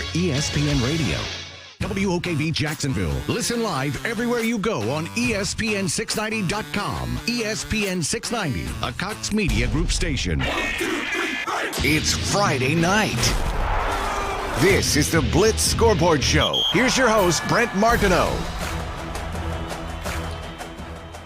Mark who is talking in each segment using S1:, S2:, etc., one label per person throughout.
S1: for ESPN Radio. WOKV Jacksonville. Listen live everywhere you go on ESPN690.com. ESPN 690, a Cox Media Group station. 1, 2, 3, it's Friday night. This is the Blitz Scoreboard Show. Here's your host, Brent Martineau.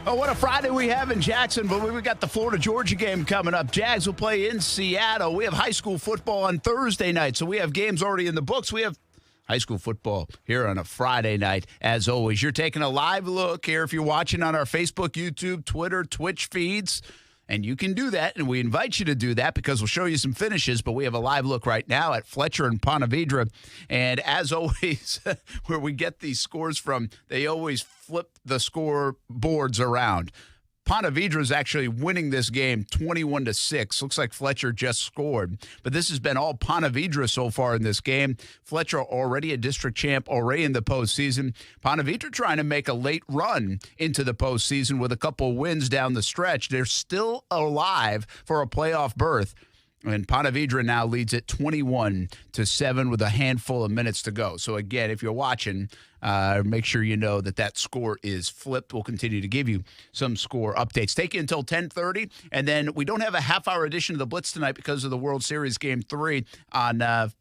S2: Oh, what a Friday we have in Jacksonville. We've got the Florida-Georgia game coming up. Jags will play in Seattle. We have high school football on Thursday night, so we have games already in the books. We have high school football here on a Friday night. As always, you're taking a live look here if you're watching on our Facebook, YouTube, Twitter, Twitch feeds. And you can do that, and we invite you to do that because we'll show you some finishes. But we have a live look right now at Fletcher and Ponte Vedra. And as always, where we get these scores from, they always flip the score boards around. Ponte Vedra is actually winning this game 21-6. Looks like Fletcher just scored. But this has been all Ponte Vedra so far in this game. Fletcher already a district champ, already in the postseason. Ponte Vedra trying to make a late run into the postseason with a couple wins down the stretch. They're still alive for a playoff berth. And Ponte Vedra now leads it 21-7 with a handful of minutes to go. So, again, if you're watching, make sure you know that score is flipped. We'll continue to give you some score updates. Take you until 10:30, and then we don't have a half-hour edition of the Blitz tonight because of the World Series Game 3 on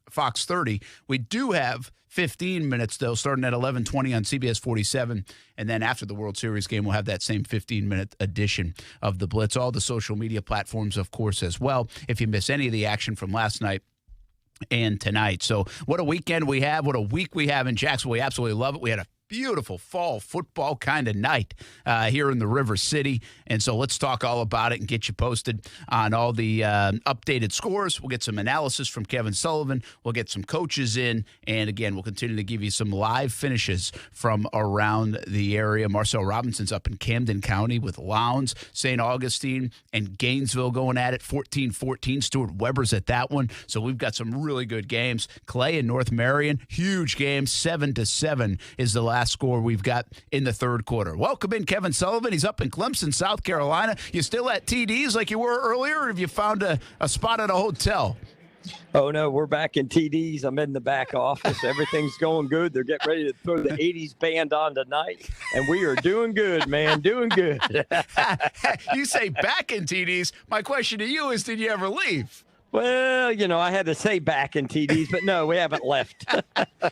S2: Fox 30. We do have 15 minutes, though, starting at 11:20 on CBS 47. And then after the World Series game, we'll have that same 15-minute edition of the Blitz. All the social media platforms, of course, as well, if you miss any of the action from last night and tonight. So what a weekend we have. What a week we have in Jacksonville. We absolutely love it. We had a beautiful fall football kind of night here in the River City. And so let's talk all about it and get you posted on all the updated scores. We'll get some analysis from Kevin Sullivan. We'll get some coaches in. And, again, we'll continue to give you some live finishes from around the area. Marcel Robinson's up in Camden County with Lowndes, St. Augustine, and Gainesville going at it, 14-14. Stuart Weber's at that one. So we've got some really good games. Clay and North Marion, huge game, 7-7 is the last score we've got in the third quarter. Welcome in Kevin Sullivan. He's up in Clemson, South Carolina. You still at TD's like you were earlier, or have you found a spot at a hotel?
S3: Oh, no, we're back in TD's. I'm in the back office. Everything's going good. They're getting ready to throw the 80s band on tonight, and we are doing good, man, doing good.
S2: You say back in TD's. My question to you is, did you ever leave?
S3: Well, I had to say back in TD's, but no, we haven't left.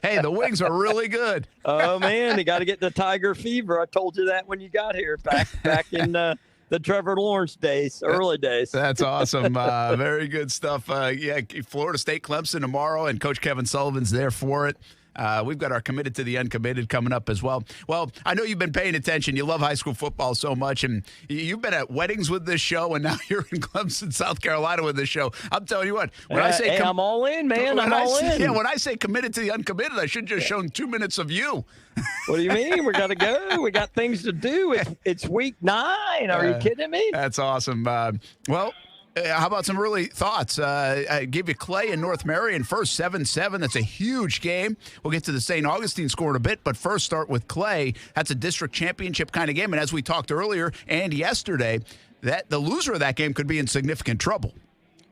S2: Hey, the wings are really good.
S3: Oh, man, you got to get the Tiger fever. I told you that when you got here back in the Trevor Lawrence days, early days.
S2: That's awesome. Very good stuff. Florida State, Clemson tomorrow, and Coach Kevin Sullivan's there for it. We've got our Committed to the Uncommitted coming up as well. Well, I know you've been paying attention. You love high school football so much, and you've been at weddings with this show, and now you're in Clemson, South Carolina with this show. I'm telling you what. When I say
S3: I'm all in, man. I'm all in.
S2: Yeah, when I say Committed to the Uncommitted, I should just shown 2 minutes of you.
S3: What do you mean? We got to go. We got things to do. It's week 9. Are you kidding me?
S2: That's awesome. How about some early thoughts? I give you Clay and North Marion first, 7-7. That's a huge game. We'll get to the St. Augustine score in a bit, but first start with Clay. That's a district championship kind of game. And as we talked earlier and yesterday, that the loser of that game could be in significant trouble.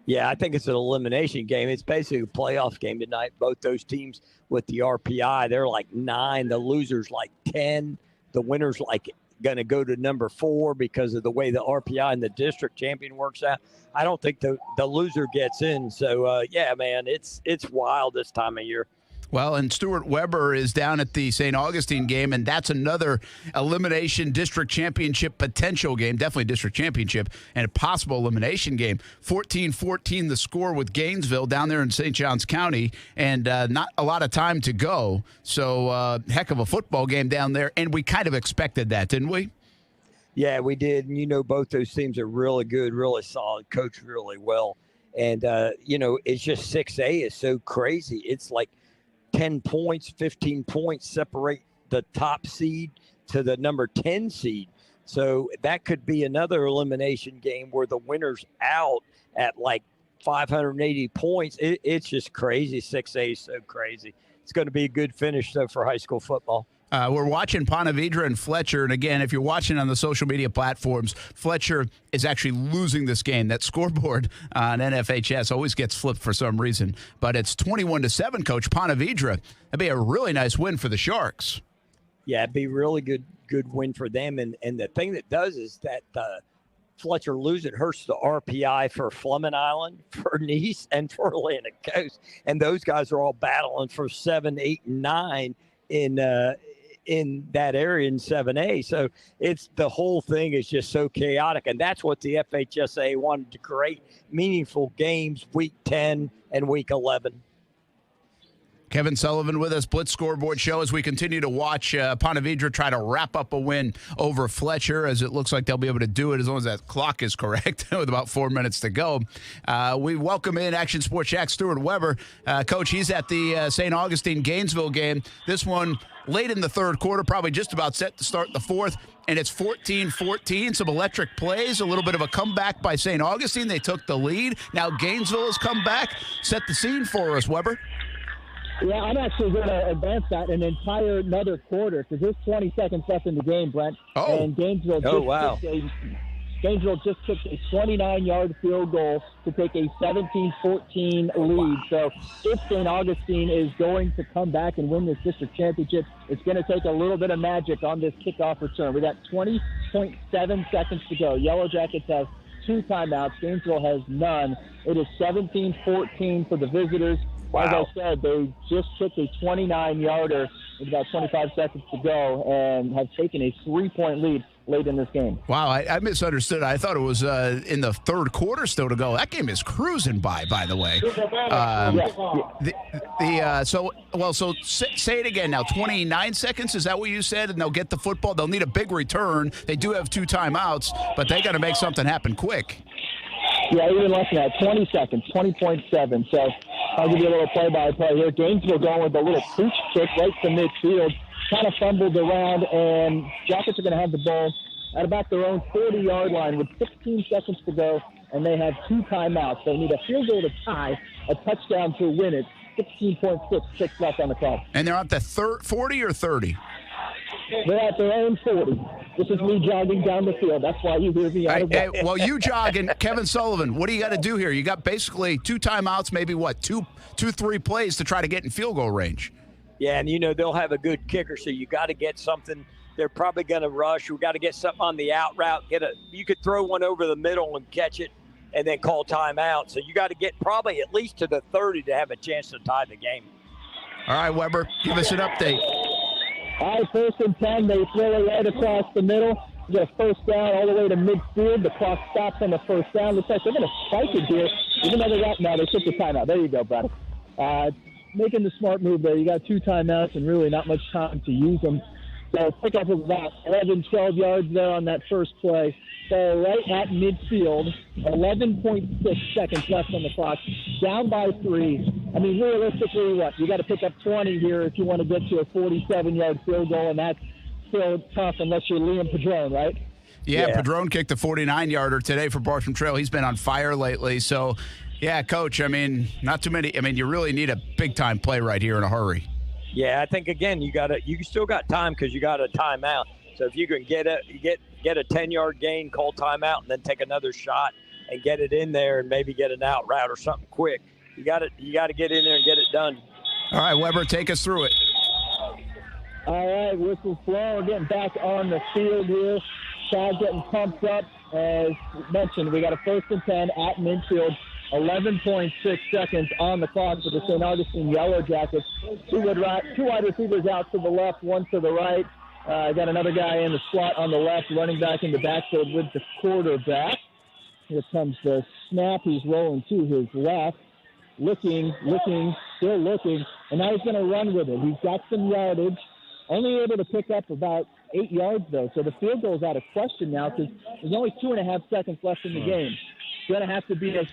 S3: Yeah, I think it's an elimination game. It's basically a playoff game tonight. Both those teams with the RPI, they're like 9. The loser's like 10. The winner's like going to go to number 4 because of the way the RPI and the district champion works out. I don't think the loser gets in. So, yeah, man, it's wild this time of year.
S2: Well, and Stuart Weber is down at the St. Augustine game, and that's another elimination district championship potential game, definitely district championship, and a possible elimination game. 14-14 the score with Gainesville down there in St. Johns County, and not a lot of time to go. So heck of a football game down there, and we kind of expected that, didn't we?
S3: Yeah, we did. And, both those teams are really good, really solid, coached really well. And, it's just 6A is so crazy. It's like 10 points, 15 points separate the top seed to the number 10 seed. So that could be another elimination game where the winner's out at like 580 points. It's just crazy. 6A is so crazy. It's going to be a good finish, though, for high school football.
S2: We're watching Ponte Vedra and Fletcher. And again, if you're watching on the social media platforms, Fletcher is actually losing this game. That scoreboard on NFHS always gets flipped for some reason. But it's 21-7, Coach. Ponte Vedra. That'd be a really nice win for the Sharks.
S3: Yeah, it'd be really good win for them. And the thing that does is that Fletcher losing hurts the RPI for Fleming Island, for Nice, and for Atlantic Coast. And those guys are all battling for 7, 8, and 9 in that area in 7A. So it's the whole thing is just so chaotic. And that's what the FHSA wanted to create, meaningful games week 10 and week 11.
S2: Kevin Sullivan with us, Blitz Scoreboard Show, as we continue to watch Ponte Vedra try to wrap up a win over Fletcher, as it looks like they'll be able to do it as long as that clock is correct with about 4 minutes to go. We welcome in Action Sports Jack Stuart Weber. Coach, he's at the St. Augustine-Gainesville game. This one late in the third quarter, probably just about set to start the fourth, and it's 14-14, some electric plays, a little bit of a comeback by St. Augustine. They took the lead. Now Gainesville has come back. Set the scene for us, Weber.
S4: Yeah, I'm actually going to advance that an entire another quarter because there's 20 seconds left in the game, Brent.
S2: Oh.
S4: And Gainesville just took a 29-yard field goal to take a 17-14 lead. So if St. Augustine is going to come back and win this district championship, it's going to take a little bit of magic on this kickoff return. We got 20.7 seconds to go. Yellow Jackets have 2 timeouts. Gainesville has none. It is 17-14 for the visitors. Wow. As I said, they just took a 29-yarder with about 25 seconds to go and have taken a 3-point lead late in this game.
S2: Wow, I misunderstood. I thought it was in the third quarter still to go. That game is cruising by the way. So say it again now. 29 seconds, is that what you said? And they'll get the football. They'll need a big return. They do have 2 timeouts, but they got to make something happen quick.
S4: Yeah, even less than that. 20 seconds, 20.7. So I'll give you a little play-by-play here. Gainesville going with a little pooch kick right to midfield. Kind of fumbled around, and Jackets are going to have the ball at about their own 40-yard line with 16 seconds to go, and they have 2 timeouts. They need a field goal to tie, a touchdown to win it. 16.66 left on the clock.
S2: And they're at the 40 or 30?
S4: They're at their own 40. This is me jogging down the field. That's why you hear me out of breath.
S2: Well, you jog, and Kevin Sullivan, what do you got to do here? You got basically 2 timeouts, maybe two, 3 plays to try to get in field goal range.
S3: Yeah, and they'll have a good kicker, so you got to get something. They're probably going to rush. We got to get something on the out route. You could throw one over the middle and catch it, and then call timeout. So you got to get probably at least to the 30 to have a chance to tie the game.
S2: All right, Weber, give us an update.
S4: All right, 1st and 10. They throw it right across the middle. You get a first down all the way to midfield. The clock stops on the first down. Looks like they're going to spike it here. Even though they took the timeout. There you go, brother. Making the smart move there. You got 2 timeouts and really not much time to use them. So pick up about 11, 12 yards there on that first play. So right at midfield, 11.6 seconds left on the clock, down by 3. I mean, realistically, you got to pick up 20 here if you want to get to a 47-yard field goal, and that's still tough unless you're Liam Padron, right?
S2: Yeah, Padron kicked a 49-yarder today for Bartram Trail. He's been on fire lately. So, yeah, Coach, I mean, not too many. I mean, you really need a big-time play right here in a hurry.
S3: Yeah, I think, again, you still got time because you got a timeout. So if you can get a 10-yard gain, call timeout, and then take another shot and get it in there and maybe get an out route or something quick. You got to get in there and get it done.
S2: All right, Weber, take us through it.
S4: All right, whistle's blowing. We're getting back on the field here. Crowd getting pumped up. As mentioned, we got a 1st and 10 at midfield. 11.6 seconds on the clock for the St. Augustine Yellow Jackets. 2 wide receivers out to the left, 1 to the right. Got another guy in the slot on the left, running back in the backfield with the quarterback. Here comes the snap. He's rolling to his left. Looking, still looking, and now he's going to run with it. He's got some yardage. Only able to pick up about 8 yards, though. So the field goal is out of question now because there's only 2.5 seconds left in the game. It's going to have to be a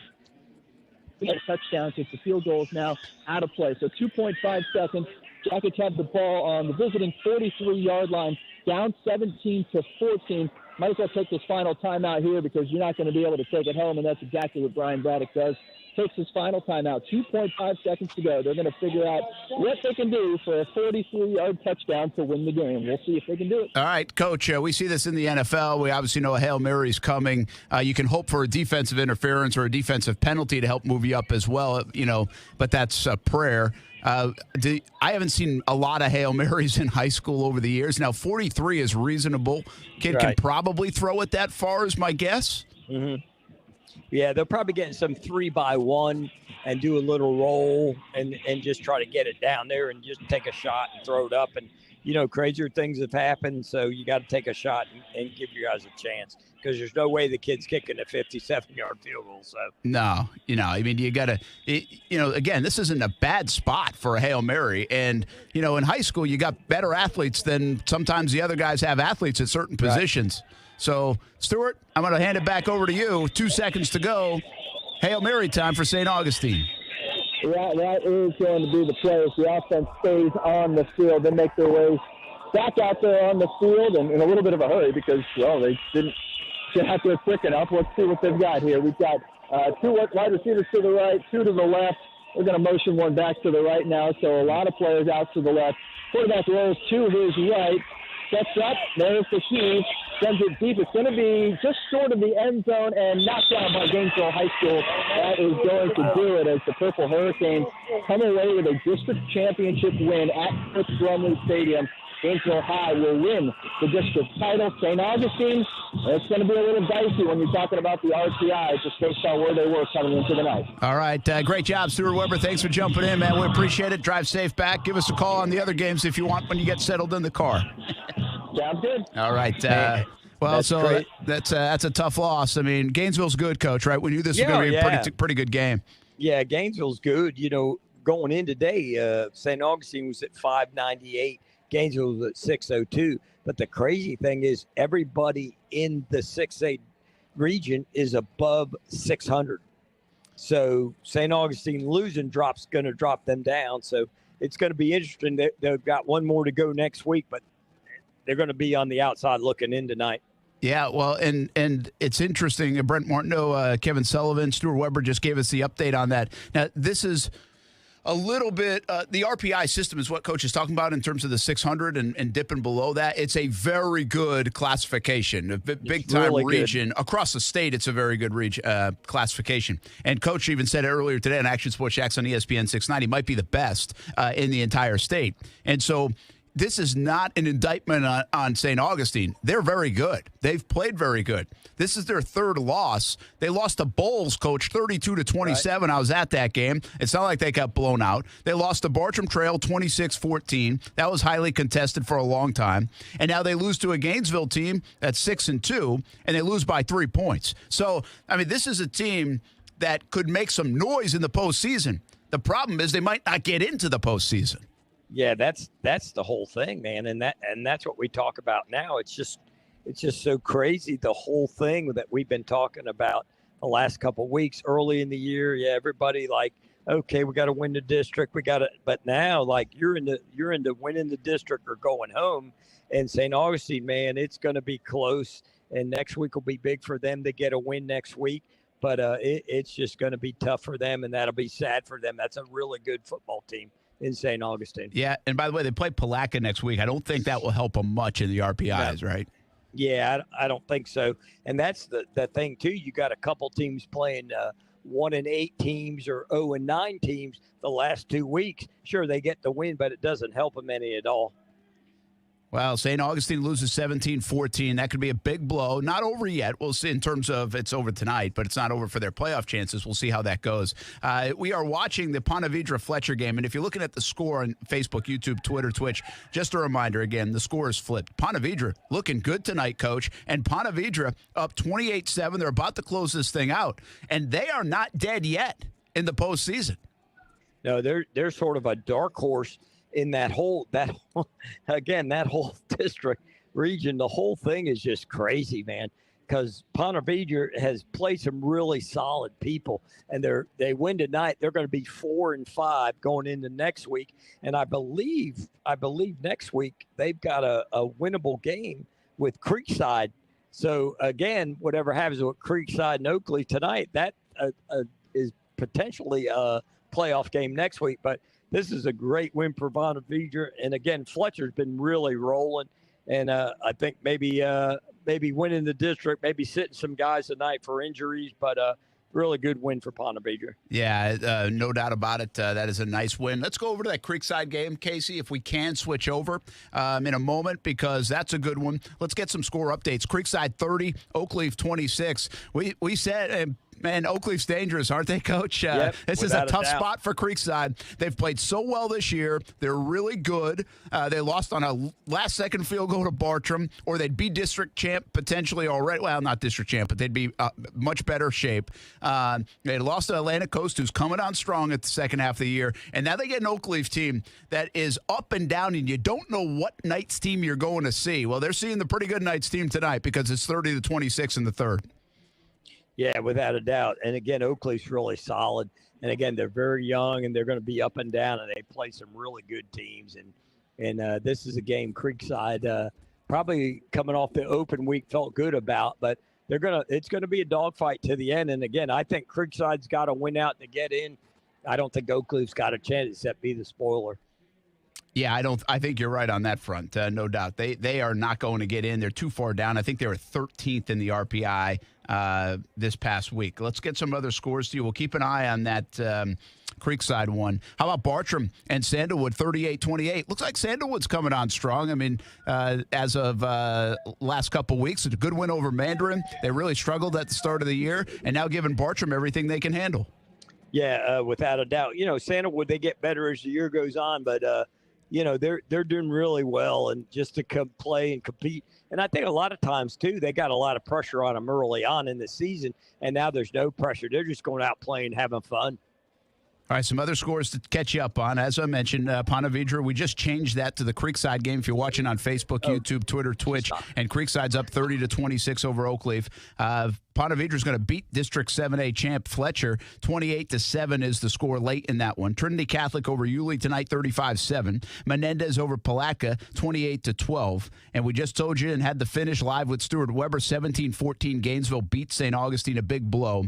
S4: touchdown since the field goal is now out of play. So 2.5 seconds. Jackets have the ball on the visiting 43-yard line, down 17-14. Might as well take this final timeout here because you're not going to be able to take it home, and that's exactly what Brian Braddock does. takes his final timeout. 2.5 seconds to go. They're going to figure out what they can do for a 43-yard touchdown to win the game. We'll see if they can do it.
S2: All right, Coach, we see this in the NFL. We obviously know a Hail Mary is coming. You can hope for a defensive interference or a defensive penalty to help move you up as well, but that's a prayer. I haven't seen a lot of Hail Marys in high school over the years. Now, 43 is reasonable. Kid can probably throw it that far is my guess.
S3: Mm-hmm. Yeah, they'll probably get some 3-by-1 and do a little roll and just try to get it down there and just take a shot and throw it up. And, crazier things have happened, so you got to take a shot and give your guys a chance because there's no way the kid's kicking a 57-yard field goal. So
S2: No, you got to, again, this isn't a bad spot for a Hail Mary. And, in high school, you got better athletes than sometimes the other guys have athletes at certain positions. So, Stuart, I'm going to hand it back over to you. 2 seconds to go. Hail Mary time for St. Augustine.
S4: Yeah, that is going to be the play. If the offense stays on the field, they make their way back out there on the field and in a little bit of a hurry because, they didn't get out there quick enough. Let's see what they've got here. We've got 2 wide receivers to the right, 2 to the left. We're going to motion one back to the right now, so a lot of players out to the left. Quarterback rolls to his right. Steps up. There's the key. Sends it deep. It's going to be just short of the end zone and knocked down by Gainesville High School. That is going to do it as the Purple Hurricanes come away with a district championship win at Fritz Brumley Stadium. Gainesville High will win the district title. St. Augustine, it's going to be a little dicey when you're talking about the RPI, just based on where they were coming into the night.
S2: All right. Great job, Stuart Weber. Thanks for jumping in, man. We appreciate it. Drive safe back. Give us a call on the other games if you want when you get settled in the car.
S4: Sounds good.
S2: All right. That's a tough loss. I mean, Gainesville's good, Coach, right? We knew this was going to be a pretty good game.
S3: Yeah, Gainesville's good. Going in today, St. Augustine was at 598. Gainesville was at 602. But the crazy thing is everybody in the 6A region is above 600. So St. Augustine losing going to drop them down. So it's going to be interesting. They've got one more to go next week, but they're going to be on the outside looking in tonight.
S2: Yeah, well, and it's interesting. Brent Martineau, Kevin Sullivan, Stuart Weber just gave us the update on that. Now, this is a little bit the RPI system is what Coach is talking about in terms of the 600 and dipping below that. It's a very good classification, a big-time really region. Good. Across the state, it's a very good classification. And Coach even said it earlier today on Action Sports Jacks on ESPN 690, might be the best in the entire state. And so this is not an indictment on St. Augustine. They're very good. They've played very good. This is their third loss. They lost to Bowles, Coach, 32-27. Right. I was at that game. It's not like they got blown out. They lost to Bartram Trail 26-14. That was highly contested for a long time. And now they lose to a Gainesville team that's 6-2, and they lose by 3 points. So, I mean, this is a team that could make some noise in the postseason. The problem is they might not get into the postseason.
S3: Yeah, that's the whole thing, man, and that's what we talk about now. It's just so crazy, the whole thing that we've been talking about the last couple of weeks. Early in the year, everybody like, okay, we got to win the district, but now like you're into winning the district or going home. And St. Augustine, man, it's going to be close, and next week will be big for them to get a win next week. But it's just going to be tough for them, and that'll be sad for them. That's a really good football team in St. Augustine.
S2: Yeah, and by the way, they play Palatka next week. I don't think that will help them much in the RPIs, right?
S3: Yeah, I don't think so. And that's the thing, too. You got a couple teams playing 1-8 teams or 0-9 teams the last 2 weeks. Sure, they get the win, but it doesn't help them any at all.
S2: Well, St. Augustine loses 17-14. That could be a big blow. Not over yet. We'll see in terms of it's over tonight, but it's not over for their playoff chances. We'll see how that goes. We are watching the Ponte Vedra Fletcher game, and if you're looking at the score on Facebook, YouTube, Twitter, Twitch, just a reminder again, the score is flipped. Ponte Vedra looking good tonight, Coach, and Ponte Vedra up 28-7. They're about to close this thing out, and they are not dead yet in the postseason.
S3: No, they're sort of a dark horse in that whole district region. The whole thing is just crazy, man, because Ponte Vedra has played some really solid people, and they win tonight. They're going to be 4-5 going into next week, and I believe next week they've got a winnable game with Creekside. So again, whatever happens with Creekside and Oakley tonight, that is potentially a playoff game next week. But this is a great win for Ponte Vedra. And again, Fletcher's been really rolling. And I think maybe winning the district, maybe sitting some guys tonight for injuries, but really good win for Ponte Vedra.
S2: Yeah, no doubt about it. That is a nice win. Let's go over to that Creekside game, Casey, if we can switch over in a moment, because that's a good one. Let's get some score updates. Creekside 30, Oakleaf 26. We said, man, Oakleaf's dangerous, aren't they, Coach?
S3: Yep,
S2: this is a tough spot for Creekside. They've played so well this year. They're really good. They lost on a last-second field goal to Bartram, or they'd be district champ potentially already. Well, not district champ, but they'd be much better shape. They lost to Atlantic Coast, who's coming on strong at the second half of the year. And now they get an Oakleaf team that is up and down, and you don't know what Knights team you're going to see. Well, they're seeing the pretty good Knights team tonight because it's 30-26 in the third.
S3: Yeah, without a doubt. And again, Oakleaf's really solid. And again, they're very young and they're going to be up and down, and they play some really good teams. And this is a game Creekside probably coming off the open week felt good about, but it's going to be a dogfight to the end. And again, I think Creekside's got to win out to get in. I don't think Oakleaf's got a chance except be the spoiler.
S2: Yeah, I think you're right on that front, no doubt. They are not going to get in. They're too far down. I think they were 13th in the RPI this past week. Let's get some other scores to you. We'll keep an eye on that Creekside one. How about Bartram and Sandalwood, 38-28? Looks like Sandalwood's coming on strong. I mean, as of last couple weeks, it's a good win over Mandarin. They really struggled at the start of the year, and now giving Bartram everything they can handle.
S3: Yeah, without a doubt. You know, Sandalwood, they get better as the year goes on, but you know, they're doing really well, and just to come play and compete. And I think a lot of times, too, they got a lot of pressure on them early on in the season, and now there's no pressure. They're just going out playing, having fun.
S2: All right, some other scores to catch you up on. As I mentioned, Ponte Vedra, we just changed that to the Creekside game. If you're watching on Facebook, YouTube, Twitter, Twitch, and Creekside's up 30-26 over Oakleaf. Ponte Vedra is going to beat District 7A champ Fletcher. 28-7 is the score late in that one. Trinity Catholic over Yulee tonight, 35-7. Menendez over Palatka, 28-12. And we just told you and had the finish live with Stuart Weber, 17-14. Gainesville beat St. Augustine, a big blow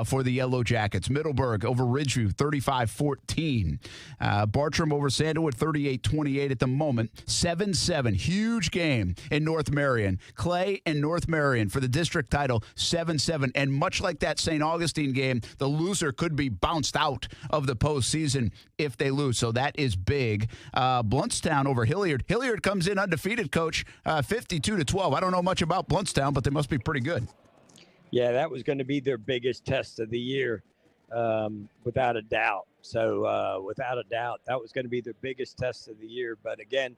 S2: for the Yellow Jackets. Middleburg over Ridgeview, 35-14. Bartram over Sandalwood, 38-28 at the moment. 7-7, huge game in North Marion. Clay and North Marion for the district title, 7-7. And much like that St. Augustine game, the loser could be bounced out of the postseason if they lose. So that is big. Bluntstown over Hilliard. Hilliard comes in undefeated, Coach, 52-12. I don't know much about Bluntstown, but they must be pretty good.
S3: Yeah, that was going to be their biggest test of the year, without a doubt. So without a doubt, that was going to be their biggest test of the year. But again,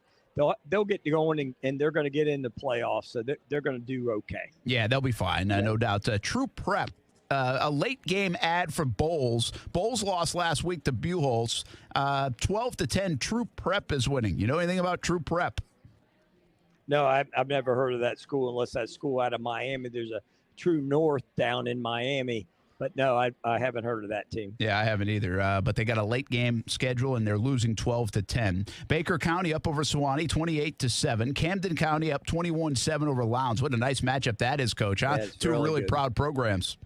S3: they'll get going, and they're going to get in the playoffs, so they're going to do okay.
S2: Yeah, they'll be fine, no doubt. True Prep, a late game ad for Bowles. Bowles lost last week to Buchholz. 12-10, True Prep is winning. You know anything about True Prep?
S3: No, I've never heard of that school unless that school out of Miami. There's a True North down in Miami. But no, I haven't heard of that team.
S2: Yeah, I haven't either. But they got a late game schedule, and they're losing 12-10. Baker County up over Sewanee, 28-7. Camden County up 21-7 over Lowndes. What a nice matchup that is, Coach. Huh?
S3: Yeah,
S2: Two really proud programs.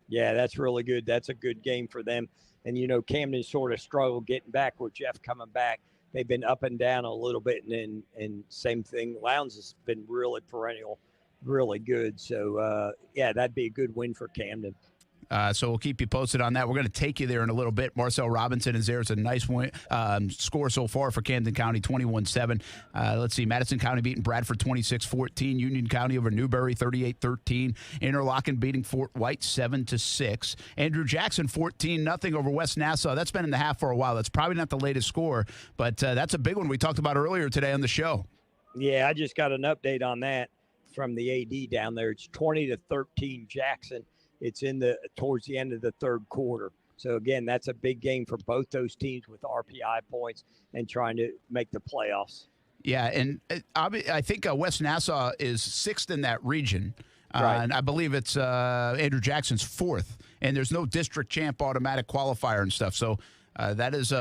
S3: Yeah, that's really good. That's a good game for them. And, you know, Camden sort of struggled getting back with Jeff coming back. They've been up and down a little bit, and same thing. Lowndes has been really perennial, really good. So, yeah, that'd be a good win for Camden.
S2: So we'll keep you posted on that. We're going to take you there in a little bit. Marcel Robinson is there. It's a nice win, score so far for Camden County, 21-7. Let's see, Madison County beating Bradford 26-14. Union County over Newberry 38-13. Interlochen beating Fort White 7-6. Andrew Jackson 14-0 over West Nassau. That's been in the half for a while. That's probably not the latest score, but that's a big one we talked about earlier today on the show.
S3: Yeah, I just got an update on that from the AD down there. It's 20-13 Jackson. It's towards the end of the third quarter. So, again, that's a big game for both those teams with RPI points and trying to make the playoffs.
S2: Yeah, and I think West Nassau is sixth in that region.
S3: Right.
S2: And I believe it's Andrew Jackson's fourth. And there's no district champ automatic qualifier and stuff. So that is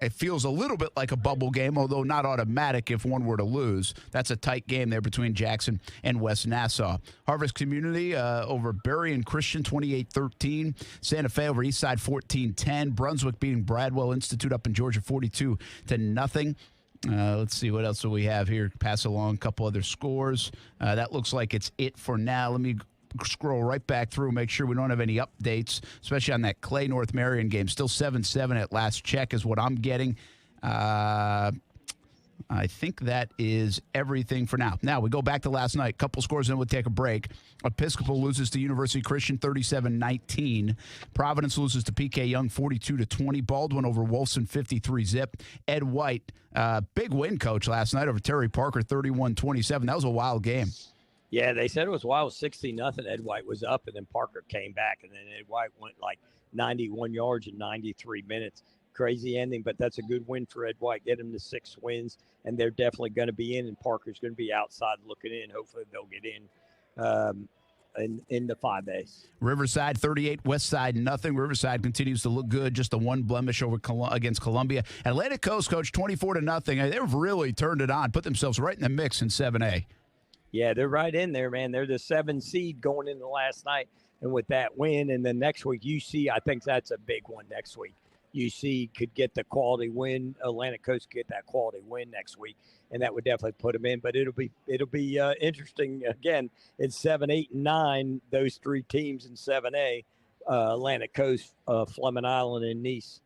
S2: It feels a little bit like a bubble game, although not automatic if one were to lose. That's a tight game there between Jackson and West Nassau. Harvest Community over Berry and Christian, 28-13. Santa Fe over Eastside, 14-10. Brunswick beating Bradwell Institute up in Georgia, 42-0. Let's see, what else do we have here? Pass along a couple other scores. That looks like it's it for now. Let me scroll right back through, make sure we don't have any updates, especially on that Clay North Marion game. Still 7-7 at last check is what I'm getting. I think that is everything for now. Now, we go back to last night. Couple scores, and we'll take a break. Episcopal loses to University Christian 37-19. Providence loses to PK Young 42-20. Baldwin over Wolfson 53-zip. Ed White, big win, coach, last night over Terry Parker 31-27. That was a wild game.
S3: Yeah, they said it was wild, 60-0. Ed White was up, and then Parker came back, and then Ed White went like 91 yards in 93 minutes. Crazy ending, but that's a good win for Ed White. Get him to 6 wins, and they're definitely going to be in, and Parker's going to be outside looking in. Hopefully they'll get in the 5As.
S2: Riverside 38, Westside nothing. Riverside continues to look good, just a one blemish over against Columbia. Atlantic Coast, coach, 24-0. They've really turned it on, put themselves right in the mix in 7A.
S3: Yeah, they're right in there, man. They're the 7 seed going into last night, and with that win, and then next week, UC, I think that's a big one next week. UC could get the quality win. Atlantic Coast could get that quality win next week, and that would definitely put them in. But it'll be interesting. Again, it's 7, 8, and 9. Those 3 teams in 7A: Atlantic Coast, Fleming Island, and Nice.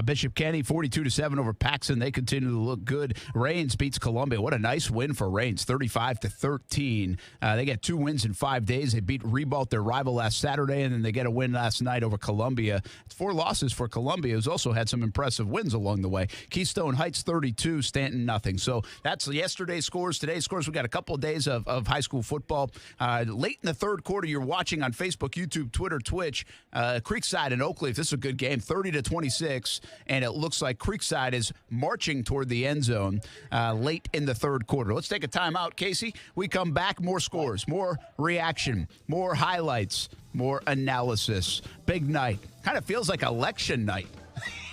S2: Bishop Kenny 42-7 over Paxton. They continue to look good. Rains beats Columbia. What a nice win for Rains, 35-13. They get 2 wins in 5 days. They beat Ribault, their rival, last Saturday, and then they get a win last night over Columbia. It's 4 losses for Columbia, who's also had some impressive wins along the way. Keystone Heights 32, Stanton nothing. So that's yesterday's scores. Today's scores, we got a couple of days of high school football. Late in the third quarter, you're watching on Facebook, YouTube, Twitter, Twitch. Creekside and Oakleaf, this is a good game, 30-26. And it looks like Creekside is marching toward the end zone late in the third quarter. Let's take a timeout, Casey. We come back, more scores, more reaction, more highlights, more analysis. Big night. Kind of feels like election night.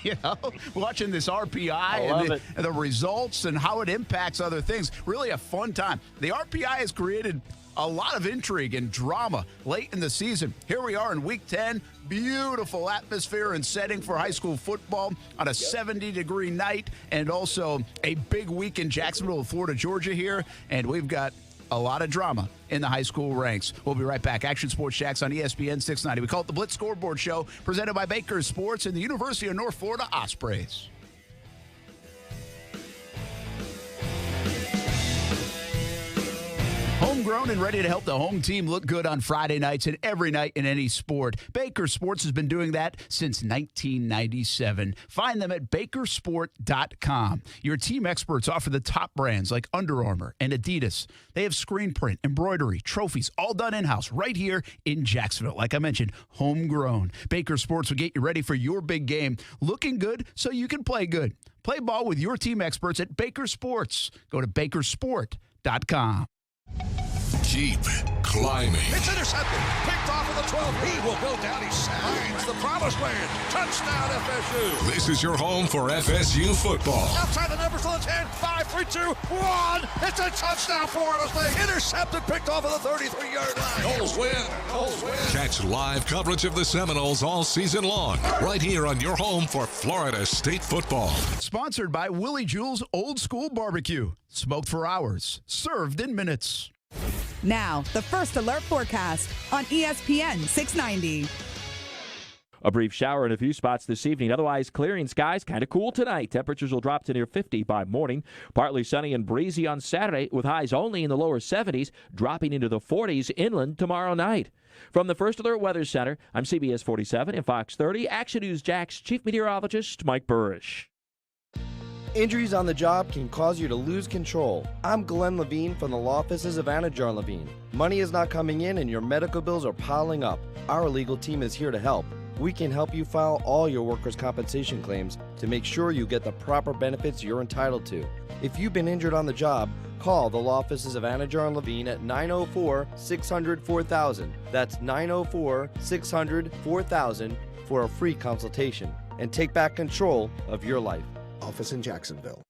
S2: You know, watching this RPI and the results and how it impacts other things. Really a fun time. The RPI has created a lot of intrigue and drama late in the season. Here we are in Week 10. Beautiful atmosphere and setting for high school football on a 70-degree night, and also a big week in Jacksonville, Florida, Georgia here. And we've got a lot of drama in the high school ranks. We'll be right back. Action Sports Jacks on ESPN 690. We call it the Blitz Scoreboard Show, presented by Baker Sports and the University of North Florida Ospreys. Homegrown and ready to help the home team look good on Friday nights and every night in any sport. Baker Sports has been doing that since 1997. Find them at bakersport.com. Your team experts offer the top brands like Under Armour and Adidas. They have screen print, embroidery, trophies, all done in-house right here in Jacksonville. Like I mentioned, homegrown. Baker Sports will get you ready for your big game, looking good so you can play good. Play ball with your team experts at Baker Sports. Go to bakersport.com.
S5: Keep climbing.
S6: It's intercepted. Picked off of the 12. He will go down. He finds the promised land. Touchdown, FSU.
S5: This is your home for FSU football.
S6: Outside the numbers to the 10. 5, 3, 2, 1. It's a touchdown, Florida State. Intercepted. Picked off of the 33-yard line. Noles win. Noles win.
S5: Catch live coverage of the Seminoles all season long, right here on your home for Florida State football.
S2: Sponsored by Willie Jewell's Old School Barbecue. Smoked for hours. Served in minutes.
S7: Now, the first alert forecast on ESPN 690.
S8: A brief shower in a few spots this evening. Otherwise, clearing skies, kind of cool tonight. Temperatures will drop to near 50 by morning. Partly sunny and breezy on Saturday with highs only in the lower 70s, dropping into the 40s inland tomorrow night. From the First Alert Weather Center, I'm CBS 47 and Fox 30 Action News Jack's Chief Meteorologist Mike Burrish.
S9: Injuries on the job can cause you to lose control. I'm Glenn Levine from the law offices of Anna Jar Levine. Money is not coming in and your medical bills are piling up. Our legal team is here to help. We can help you file all your workers' compensation claims to make sure you get the proper benefits you're entitled to. If you've been injured on the job, call the law offices of Anna Jar Levine at 904-600-4000. That's 904-600-4000 for a free consultation and take back control of your life.
S10: office in Jacksonville.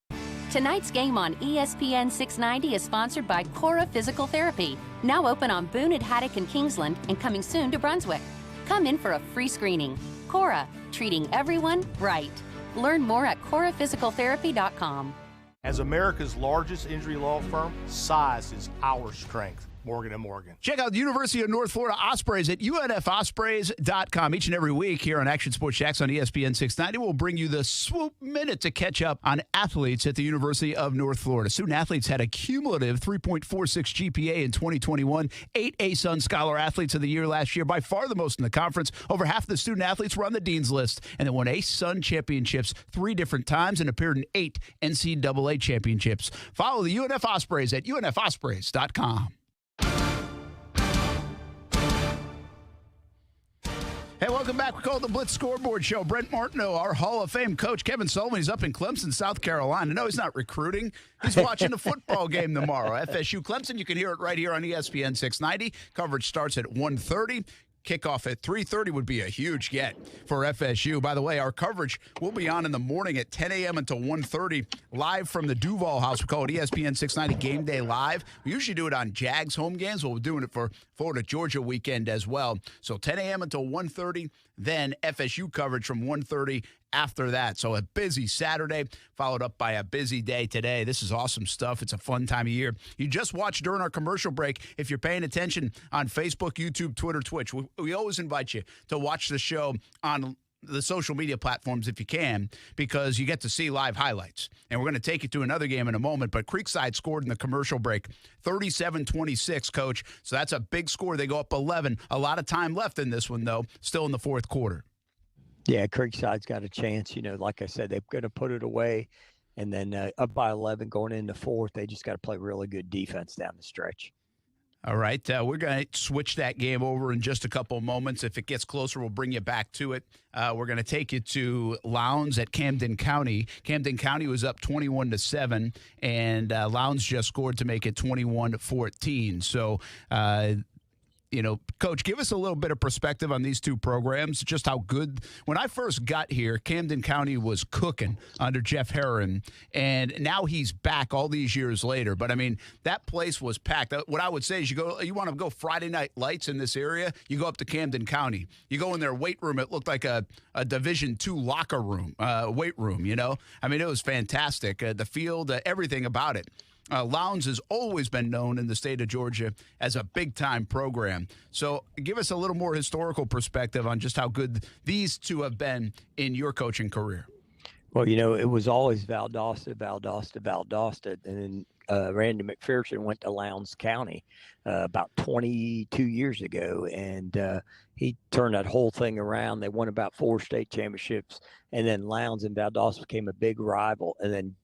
S11: Tonight's game on ESPN 690 is sponsored by Cora Physical Therapy, now open on Boone at Haddock and Kingsland and coming soon to Brunswick. Come in for a free screening. Cora, treating everyone right. Learn more at coraphysicaltherapy.com.
S12: As America's largest injury law firm, size is our strength. Morgan & Morgan.
S2: Check out the University of North Florida Ospreys at unfospreys.com. Each and every week here on Action Sports Jacks on ESPN 690, we'll bring you the swoop minute to catch up on athletes at the University of North Florida. Student athletes had a cumulative 3.46 GPA in 2021. 8 A-Sun Scholar Athletes of the Year last year, by far the most in the conference. Over half of the student athletes were on the Dean's List, and they won A-Sun championships 3 different times and appeared in 8 NCAA championships. Follow the UNF Ospreys at unfospreys.com. Hey, welcome back. We call it the Blitz Scoreboard Show. Brent Martineau, our Hall of Fame coach. Kevin Sullivan, he's up in Clemson, South Carolina. No, he's not recruiting. He's watching the football game tomorrow. FSU Clemson, you can hear it right here on ESPN 690. Coverage starts at 1:30. Kickoff at 3:30 would be a huge get for FSU. By the way, our coverage will be on in the morning at 10 a.m. until 1:30, live from the Duval House. We call it ESPN 690 Game Day Live. We usually do it on Jags home games. Well, we're doing it for Florida-Georgia weekend as well. So 10 a.m. until 1:30, then FSU coverage from 1:30 after that. So a busy Saturday followed up by a busy day today. This is awesome stuff. It's a fun time of year. You just watched during our commercial break. If you're paying attention on Facebook, YouTube, Twitter, Twitch, we always invite you to watch the show on the social media platforms if you can, because you get to see live highlights. And we're going to take you to another game in a moment, but Creekside scored in the commercial break, 37-26, Coach. So that's a big score. They go up 11. A lot of time left in this one, though, still in the fourth quarter.
S3: Yeah, Creekside's got a chance. You know, like I said, they're going to put it away. And then up by 11 going into fourth, they just got to play really good defense down the stretch.
S2: All right, we're going to switch that game over in just a couple of moments. If it gets closer, we'll bring you back to it. We're going to take you to Lowndes at Camden County. Camden County was up 21-7, and Lowndes just scored to make it 21-14. So, you know, Coach, give us a little bit of perspective on these two programs, just how good. When I first got here, Camden County was cooking under Jeff Herron, and now he's back all these years later. But, I mean, that place was packed. What I would say is you want to go Friday night lights in this area, you go up to Camden County. You go in their weight room, it looked like a Division II locker room, weight room, you know. I mean, it was fantastic. The field, everything about it. Lowndes has always been known in the state of Georgia as a big-time program. So give us a little more historical perspective on just how good these two have been in your coaching career.
S3: Well, you know, it was always Valdosta. And then Randy McPherson went to Lowndes County about 22 years ago, and he turned that whole thing around. They won about 4 state championships, and then Lowndes and Valdosta became a big rival. And then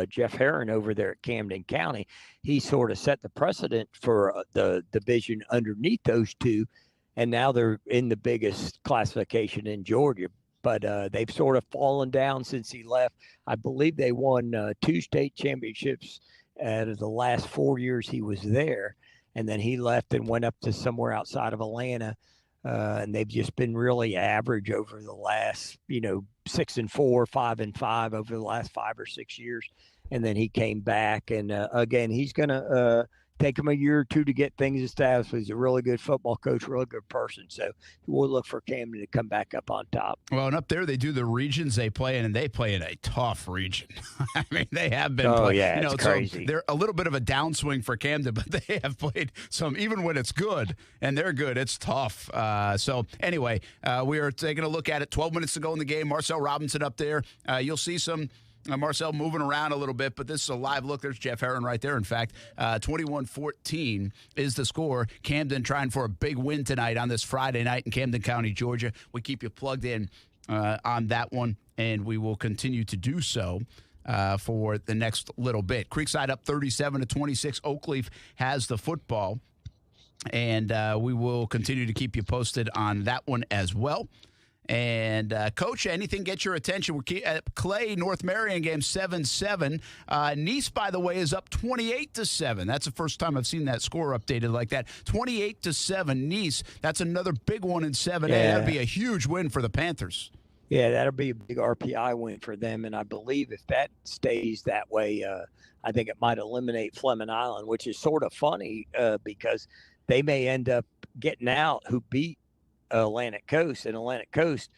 S3: Jeff Herron over there at Camden County, he sort of set the precedent for the division underneath those two, and now they're in the biggest classification in Georgia. But they've sort of fallen down since he left. I believe they won 2 state championships out of the last 4 years he was there, and then he left and went up to somewhere outside of Atlanta. And they've just been really average over the last, 6-4, 5-5 over the last 5 or 6 years. And then he came back, and again, he's going to take him a year or two to get things established. He's a really good football coach, really good person. So we'll look for Camden to come back up on top.
S2: Well, and up there they do the regions they play in, and they play in a tough region. I mean, they have been.
S3: Oh, yeah, it's crazy.
S2: So they're a little bit of a downswing for Camden, but they have played some, even when it's good, and they're good, it's tough. So anyway, we are taking a look at it. 12 minutes to go in the game. Marcel Robinson up there. You'll see some Marcel moving around a little bit, but this is a live look. There's Jeff Herron right there. In fact, 21-14 is the score. Camden trying for a big win tonight on this Friday night in Camden County, Georgia. We keep you plugged in on that one, and we will continue to do so for the next little bit. Creekside up 37-26. Oakleaf has the football, and we will continue to keep you posted on that one as well. And, Coach, anything get your attention? We're at Clay, North Marion game 7-7. Nice, by the way, is up 28-7. That's the first time I've seen that score updated like that. 28-7. Nice, that's another big one in 7A.
S3: Yeah.
S2: That'd be a huge win for the Panthers.
S3: Yeah, that'll be a big RPI win for them. And I believe if that stays that way, I think it might eliminate Fleming Island, which is sort of funny because they may end up getting out who beat Atlantic Coast. And Atlantic Coast,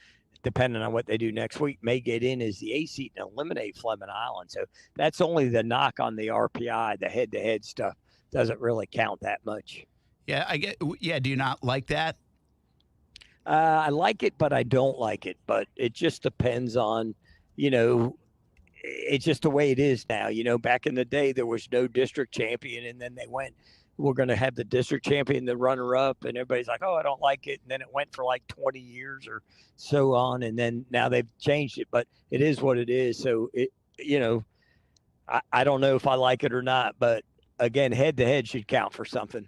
S3: depending on what they do next week, may get in as the A seat and eliminate Fleming Island. So that's only the knock on the RPI. The head-to-head stuff doesn't really count that much.
S2: Yeah, I get. Yeah, do you not like that?
S3: I like it, but I don't like it. But it just depends on, it's just the way it is now. Back in the day, there was no district champion, and then they went, we're going to have the district champion, the runner-up, and everybody's like, oh, I don't like it. And then it went for like 20 years or so on, and then now they've changed it. But it is what it is. So, I don't know if I like it or not. But, again, head-to-head should count for something.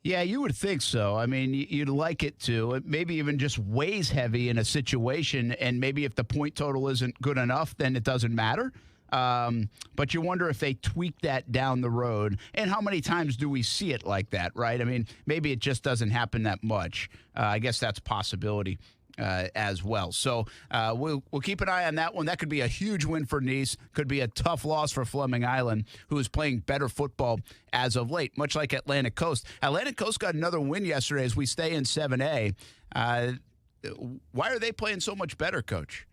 S2: Yeah, you would think so. I mean, you'd like it to. It maybe even just weighs heavy in a situation, and maybe if the point total isn't good enough, then it doesn't matter. But you wonder if they tweak that down the road, and how many times do we see it like that, right? I mean, maybe it just doesn't happen that much. I guess that's a possibility as well. So we'll keep an eye on that one. That could be a huge win for Nice. Could be a tough loss for Fleming Island, who is playing better football as of late, much like Atlantic Coast. Atlantic Coast got another win yesterday as we stay in 7A. Why are they playing so much better, Coach?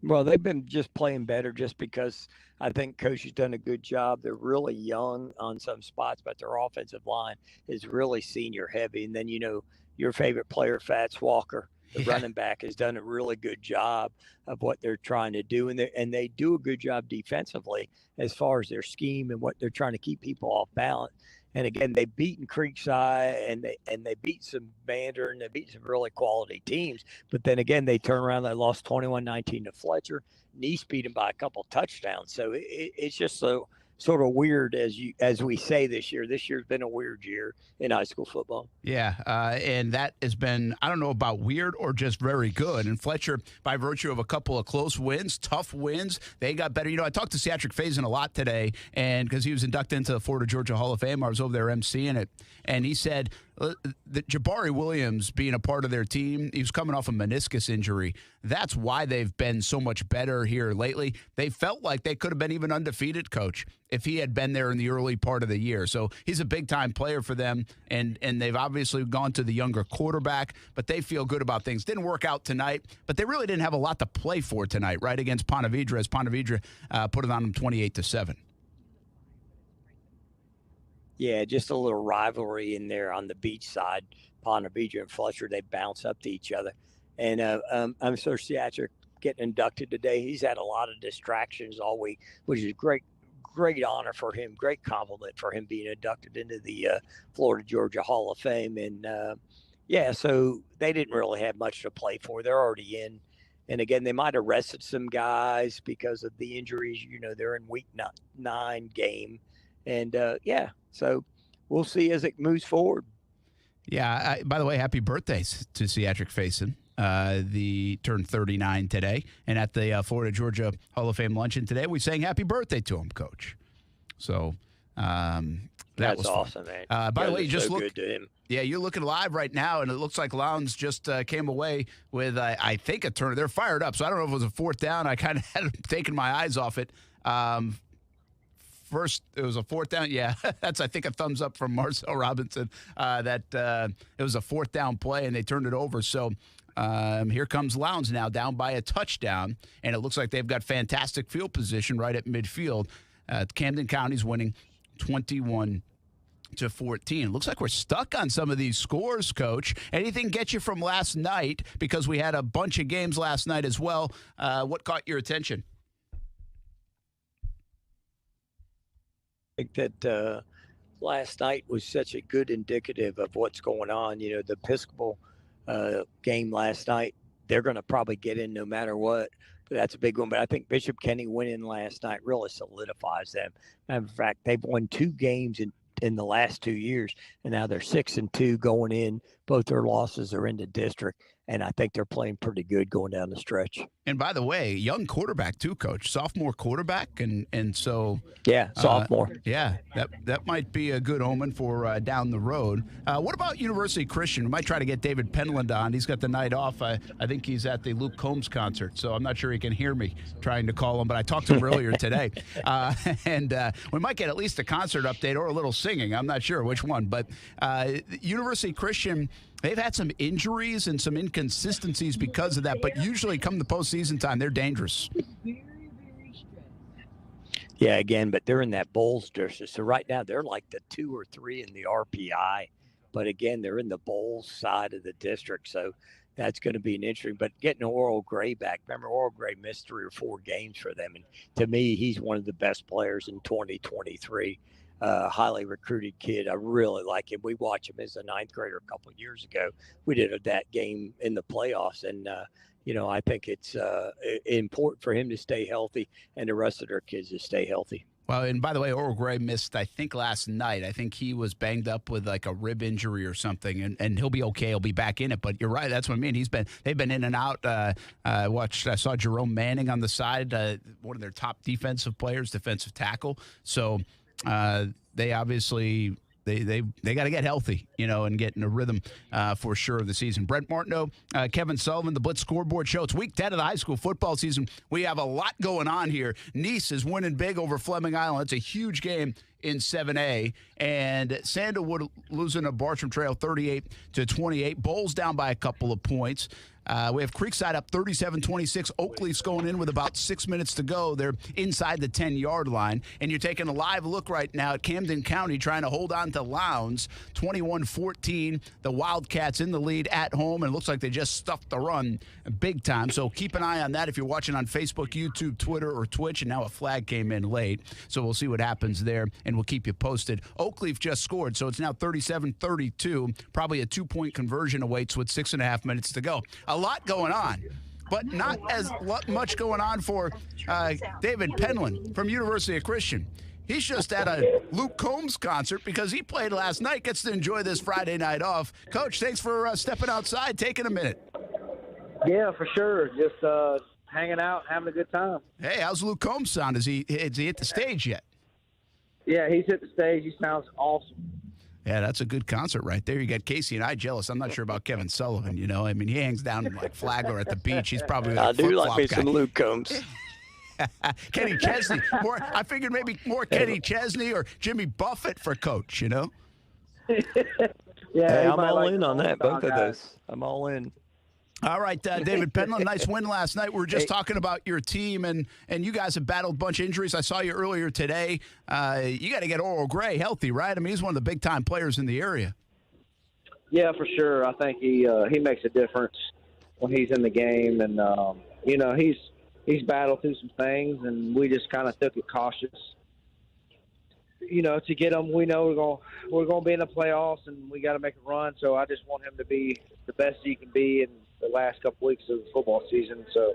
S3: Well, they've been just playing better just because I think Coach has done a good job. They're really young on some spots, but their offensive line is really senior heavy. And then, your favorite player, Fats Walker, the running back, has done a really good job of what they're trying to do. And they do a good job defensively as far as their scheme and what they're trying to keep people off balance. And again, they've beaten Creekside and they beat some Bander and they beat some really quality teams. But then again, they turn around, they lost 21-19 to Fletcher. Nice beat them by a couple touchdowns. So it's just so sort of weird as we say this year. This year's been a weird year in high school football.
S2: Yeah, and that has been, I don't know about weird or just very good. And Fletcher, by virtue of a couple of close wins, tough wins, they got better. I talked to Cedric Faison a lot today, and because he was inducted into the Florida Georgia Hall of Fame, I was over there emceeing it, and he said that Jabari Williams being a part of their team, he was coming off a meniscus injury. That's why they've been so much better here lately. They felt like they could have been even undefeated, Coach, if he had been there in the early part of the year. So he's a big-time player for them, and they've obviously gone to the younger quarterback, but they feel good about things. Didn't work out tonight, but they really didn't have a lot to play for tonight, right, against Ponte Vedra, as Ponte Vedra put it on them 28-7.
S3: Yeah, just a little rivalry in there on the beach side. Ponte Vedra and Fletcher, they bounce up to each other. And I'm so Cedric getting inducted today. He's had a lot of distractions all week, which is great honor for him, great compliment for him being inducted into the Florida Georgia Hall of Fame. And, so they didn't really have much to play for. They're already in. And, again, they might have rested some guys because of the injuries. They're in week 9 game. And, so we'll see as it moves forward.
S2: Yeah, by the way, happy birthdays to Cedric Faison. The turned 39 today, and at the Florida Georgia Hall of Fame luncheon today, we sang happy birthday to him, Coach. So that was
S3: awesome,
S2: fun.
S3: Man.
S2: By the way, you just
S3: so
S2: look
S3: good to him.
S2: Yeah, you're looking live right now, and it looks like Lowndes just came away with, I think, a turn. They're fired up, so I don't know if it was a fourth down. I kind of had taken my eyes off it. First, it was a fourth down. Yeah, that's, I think, a thumbs up from Marcel Robinson that it was a fourth down play, and they turned it over. So here comes Lowndes now down by a touchdown, and it looks like they've got fantastic field position right at midfield. Camden County's winning 21-14. Looks like we're stuck on some of these scores, Coach. Anything get you from last night? Because we had a bunch of games last night as well. What caught your attention?
S3: I think that last night was such a good indicative of what's going on. The Episcopal game last night, they're going to probably get in no matter what. But that's a big one. But I think Bishop Kenny winning last night really solidifies them. Matter of fact, they've won 2 games in the last 2 years, and now they're 6-2 going in. Both their losses are in the district. and I think they're playing pretty good going down the stretch.
S2: And by the way, young quarterback too, Coach, sophomore quarterback, and so
S3: sophomore.
S2: That might be a good omen for down the road. What about University Christian? We might try to get David Penland on. He's got the night off. I think he's at the Luke Combs concert, so I'm not sure he can hear me trying to call him, but I talked to him earlier today, and we might get at least a concert update or a little singing. I'm not sure which one, but University Christian. They've had some injuries and some inconsistencies because of that, but usually come the postseason time, they're dangerous.
S3: Yeah, again, but they're in that Bowls district. So right now they're like the 2 or 3 in the RPI. But again, they're in the Bowls side of the district. So that's going to be an interesting. But getting Oral Gray back, remember Oral Gray missed 3 or 4 games for them. And to me, he's one of the best players in 2023. Highly recruited kid. I really like him. We watched him as a 9th grader a couple of years ago. We did that game in the playoffs, and I think it's important for him to stay healthy and the rest of their kids to stay healthy.
S2: Well, and by the way, Oral Gray missed, I think, last night. I think he was banged up with like a rib injury or something, and he'll be okay. He'll be back in it. But you're right. That's what I mean. They've been in and out. I saw Jerome Manning on the side, one of their top defensive players, defensive tackle. So they obviously they got to get healthy, and get in a rhythm for sure of the season. Brent Martineau, Kevin Sullivan, the Blitz Scoreboard Show. It's week 10 of the high school football season. We have a lot going on here. Nice is winning big over Fleming Island. It's a huge game in 7A, and Sandalwood losing to Bartram Trail 38-28. Bowls down by a couple of points. We have Creekside up 37-26. Oakleaf's going in with about 6 minutes to go. They're inside the 10-yard line. And you're taking a live look right now at Camden County trying to hold on to Lowndes. 21-14. The Wildcats in the lead at home, and it looks like they just stuffed the run big time. So keep an eye on that if you're watching on Facebook, YouTube, Twitter, or Twitch. And now a flag came in late. So we'll see what happens there, and we'll keep you posted. Oakleaf just scored, so it's now 37-32. Probably a 2-point conversion awaits with 6.5 minutes to go. A lot going on, but not as much going on for David Penland from University of Christian. He's just at a Luke Combs concert because he played last night, gets to enjoy this Friday night off. Coach, thanks for stepping outside, taking a minute.
S10: Yeah, for sure. Just hanging out, having a good time.
S2: Hey, how's Luke Combs sound? Is he hit the stage yet?
S10: Yeah, he's hit the stage. He sounds awesome.
S2: Yeah, that's a good concert right there. You got Casey and I jealous. I'm not sure about Kevin Sullivan, I mean, he hangs down in like Flagler at the beach. He's probably
S3: I do like me some Luke Combs.
S2: Kenny Chesney. I figured maybe more Kenny Chesney or Jimmy Buffett for Coach,
S10: Yeah,
S3: hey, I'm all in on that, both of those. I'm all in.
S2: All right, David Penland, nice win last night. We were just talking about your team, and you guys have battled a bunch of injuries. I saw you earlier today. You got to get Oral Gray healthy, right? I mean, he's one of the big-time players in the area.
S10: Yeah, for sure. I think he makes a difference when he's in the game, and he's battled through some things, and we just kind of took it cautious. To get him, we know we're going to be in the playoffs, and we got to make a run. So I just want him to be the best he can be in the last couple weeks of the football season. So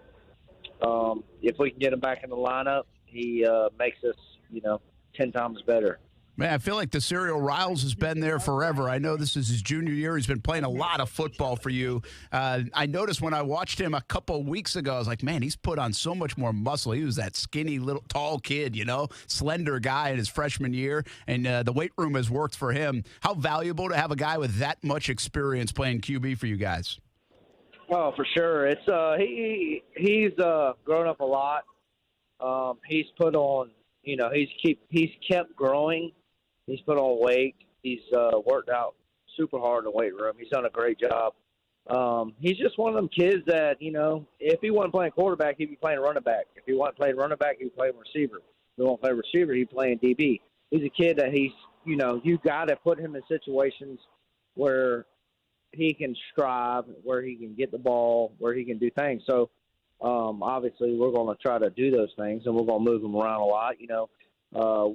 S10: if we can get him back in the lineup, he makes us, 10 times better.
S2: Man, I feel like the serial Riles has been there forever. I know this is his junior year. He's been playing a lot of football for you. I noticed when I watched him a couple of weeks ago, I was like, man, he's put on so much more muscle. He was that skinny, little, tall kid, slender guy in his freshman year, and the weight room has worked for him. How valuable to have a guy with that much experience playing QB for you guys?
S10: Oh, for sure. It's he's grown up a lot. He's put on, he's kept growing. He's put on weight. He's worked out super hard in the weight room. He's done a great job. He's just one of them kids that, if he wasn't playing quarterback, he'd be playing running back. If he wasn't playing running back, he'd be playing receiver. If he wasn't playing receiver, he'd be playing DB. He's a kid that you got to put him in situations where he can strive, where he can get the ball, where he can do things. So, obviously, we're going to try to do those things, and we're going to move him around a lot,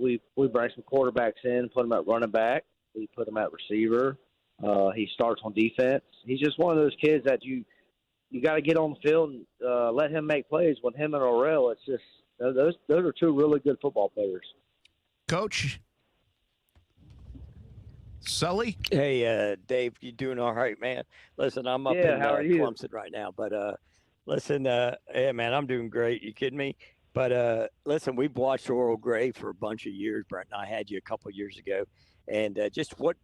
S10: We bring some quarterbacks in, put him at running back. We put him at receiver. He starts on defense. He's just one of those kids that you got to get on the field and let him make plays. With him and Orel, it's just those are two really good football players.
S2: Coach, Sully?
S3: Hey, Dave, you doing all right, man? Listen, I'm up in Clemson right now, but listen, yeah, man, I'm doing great. You kidding me? But listen, we've watched Oral Gray for a bunch of years. Brent and I had you a couple of years ago, and just what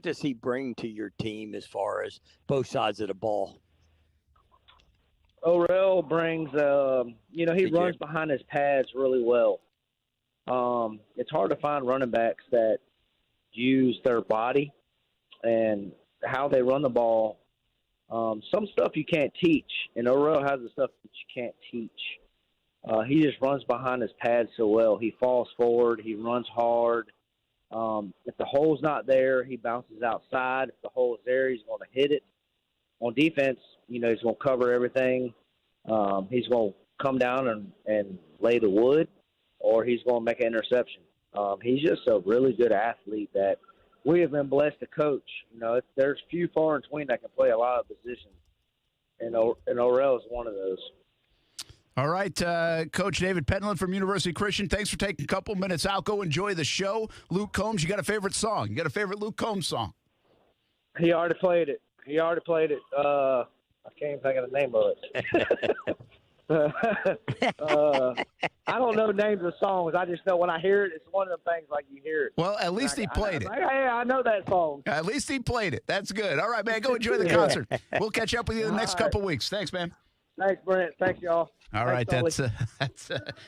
S3: does he bring to your team as far as both sides of the ball?
S10: Orel brings, he runs behind his pads really well. It's hard to find running backs that use their body and how they run the ball. Some stuff you can't teach, and Orel has the stuff that you can't teach. He just runs behind his pads so well. He falls forward. He runs hard. If the hole's not there, he bounces outside. If the hole is there, he's going to hit it. On defense, he's going to cover everything. He's going to come down and lay the wood, or he's going to make an interception. He's just a really good athlete that we have been blessed to coach. There's few far in between that can play a lot of positions, and Orel is one of those.
S2: All right, Coach David Pentland from University Christian, thanks for taking a couple minutes out. Go enjoy the show. Luke Combs, you got a favorite song? You got a favorite Luke Combs song?
S10: He already played it. I can't even think of the name of it. I don't know names of songs. I just know when I hear it, it's one of the things like you hear it.
S2: Well, at least he played it.
S10: Hey, I know that song.
S2: At least he played it. That's good. All right, man, go enjoy the concert. We'll catch up with you in the next couple weeks. Thanks, man.
S10: Thanks, Brent. Thanks, y'all.
S2: All right, that's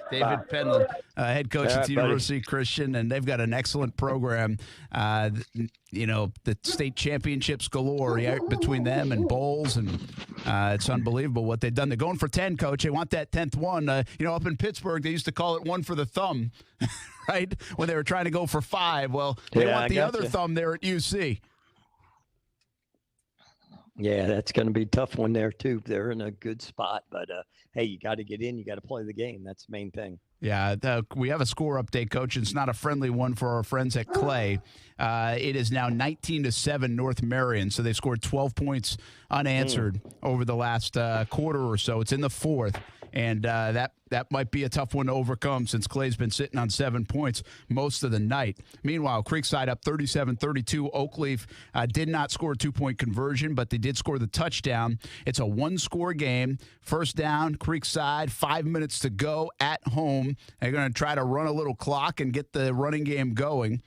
S2: David Pentland, head coach at the University Christian, and they've got an excellent program. The state championships galore between them and bowls, and it's unbelievable what they've done. They're going for 10, Coach. They want that 10th one. Up in Pittsburgh, they used to call it one for the thumb, right, when they were trying to go for 5. Well, they want the other thumb there at UC.
S3: Yeah, that's going to be a tough one there, too. They're in a good spot. But, hey, you got to get in. You got to play the game. That's the main thing.
S2: Yeah, we have a score update, Coach. It's not a friendly one for our friends at Clay. It is now 19-7 North Marion, so they've scored 12 points unanswered over the last quarter or so. It's in the fourth, and that might be a tough one to overcome since Clay's been sitting on 7 points most of the night. Meanwhile, Creekside up 37-32. Oakleaf did not score a 2-point conversion, but they did score the touchdown. It's a one-score game. First down, Creekside, 5 minutes to go at home. They're going to try to run a little clock and get the running game going.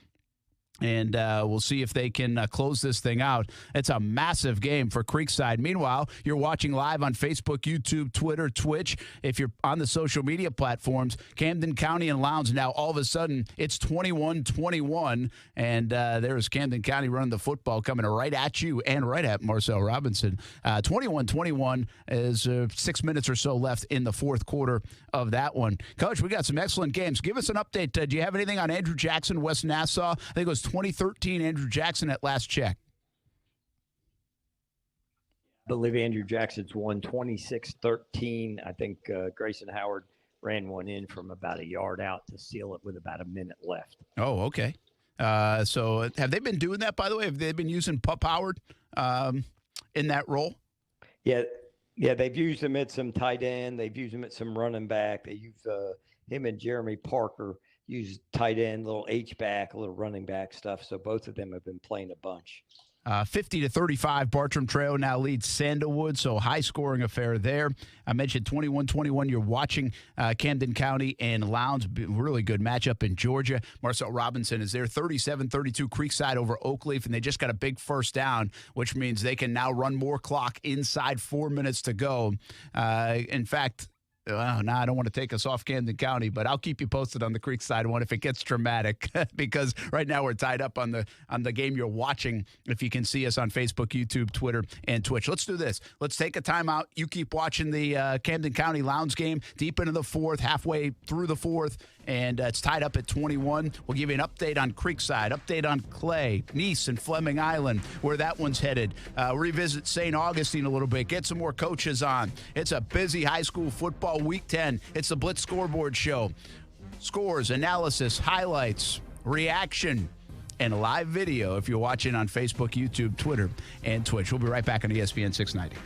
S2: And we'll see if they can close this thing out. It's a massive game for Creekside. Meanwhile, you're watching live on Facebook, YouTube, Twitter, Twitch. If you're on the social media platforms, Camden County and Lowndes now all of a sudden it's 21-21. And there's Camden County running the football coming right at you and right at Marcel Robinson. 21-21 is 6 minutes or so left in the fourth quarter of that one. Coach, we got some excellent games. Give us an update. Do you have anything on Andrew Jackson, West Nassau? I think it was 2013 Andrew Jackson at last check.
S3: I believe Andrew Jackson's won 26-13. I think Grayson Howard ran one in from about a yard out to seal it with about a minute left.
S2: Oh, okay. So have they been doing that, by the way? Have they been using Pup Howard in that role?
S3: Yeah, they've used him at some tight end. They've used him at some running back. They use him and Jeremy Parker. Use tight end, little H-back, a little running back stuff. So both of them have been playing a bunch.
S2: 50-35, Bartram Trail now leads Sandalwood, so high-scoring affair there. I mentioned 21-21. You're watching Camden County and Lowndes, really good matchup in Georgia. Marcel Robinson is there, 37-32, Creekside over Oakleaf, and they just got a big first down, which means they can now run more clock inside 4 minutes to go. In fact, I don't want to take us off Camden County, but I'll keep you posted on the Creekside one if it gets dramatic, because right now we're tied up on the game you're watching. If you can see us on Facebook, YouTube, Twitter, and Twitch. Let's do this. Let's take a timeout. You keep watching the Camden County Lowndes game deep into the fourth, halfway through the fourth, and it's tied up at 21. We'll give you an update on Creekside, update on Clay, Nice, and Fleming Island, where that one's headed. Revisit St. Augustine a little bit, get some more coaches on. It's a busy high school football week 10. It's the Blitz Scoreboard Show. Scores, analysis, highlights, reaction, and live video if you're watching on Facebook, YouTube, Twitter, and Twitch. We'll be right back on ESPN 690.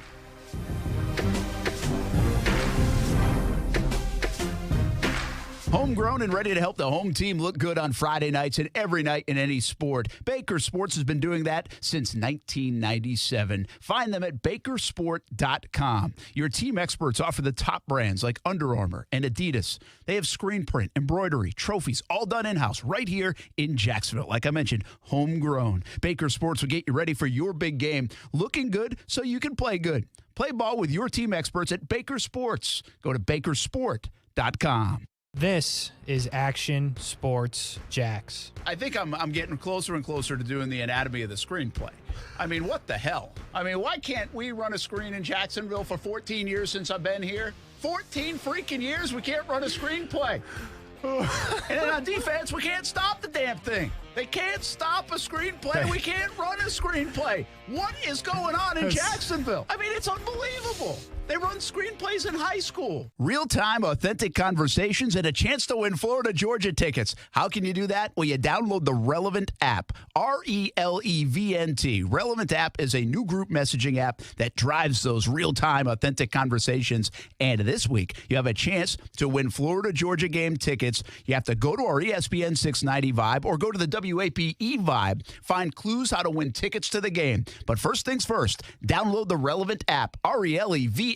S2: Homegrown and ready to help the home team look good on Friday nights and every night in any sport. Baker Sports has been doing that since 1997. Find them at bakersport.com. Your team experts offer the top brands like Under Armour and Adidas. They have screen print, embroidery, trophies, all done in-house right here in Jacksonville. Like I mentioned, homegrown. Baker Sports will get you ready for your big game, looking good so you can play good. Play ball with your team experts at Baker Sports. Go to bakersport.com.
S13: This is Action Sports Jax.
S2: I think I'm getting closer and closer to doing the anatomy of the screenplay. I mean, what the hell? I mean, why can't we run a screen in Jacksonville for 14 years since I've been here? 14 freaking years we can't run a screenplay. And then on defense, we can't stop the damn thing. They can't stop a screenplay. We can't run a screenplay. What is going on in Jacksonville? I mean, it's unbelievable. They run screenplays in high school. Real-time, authentic conversations and a chance to win Florida Georgia tickets. How can you do that? Well, you download the Relevant app, RELEVNT. Relevant app is a new group messaging app that drives those real-time, authentic conversations. And this week, you have a chance to win Florida Georgia game tickets. You have to go to our ESPN 690 Vibe or go to the WAPE Vibe. Find clues how to win tickets to the game. But first things first, download the Relevant app, RELEVNT.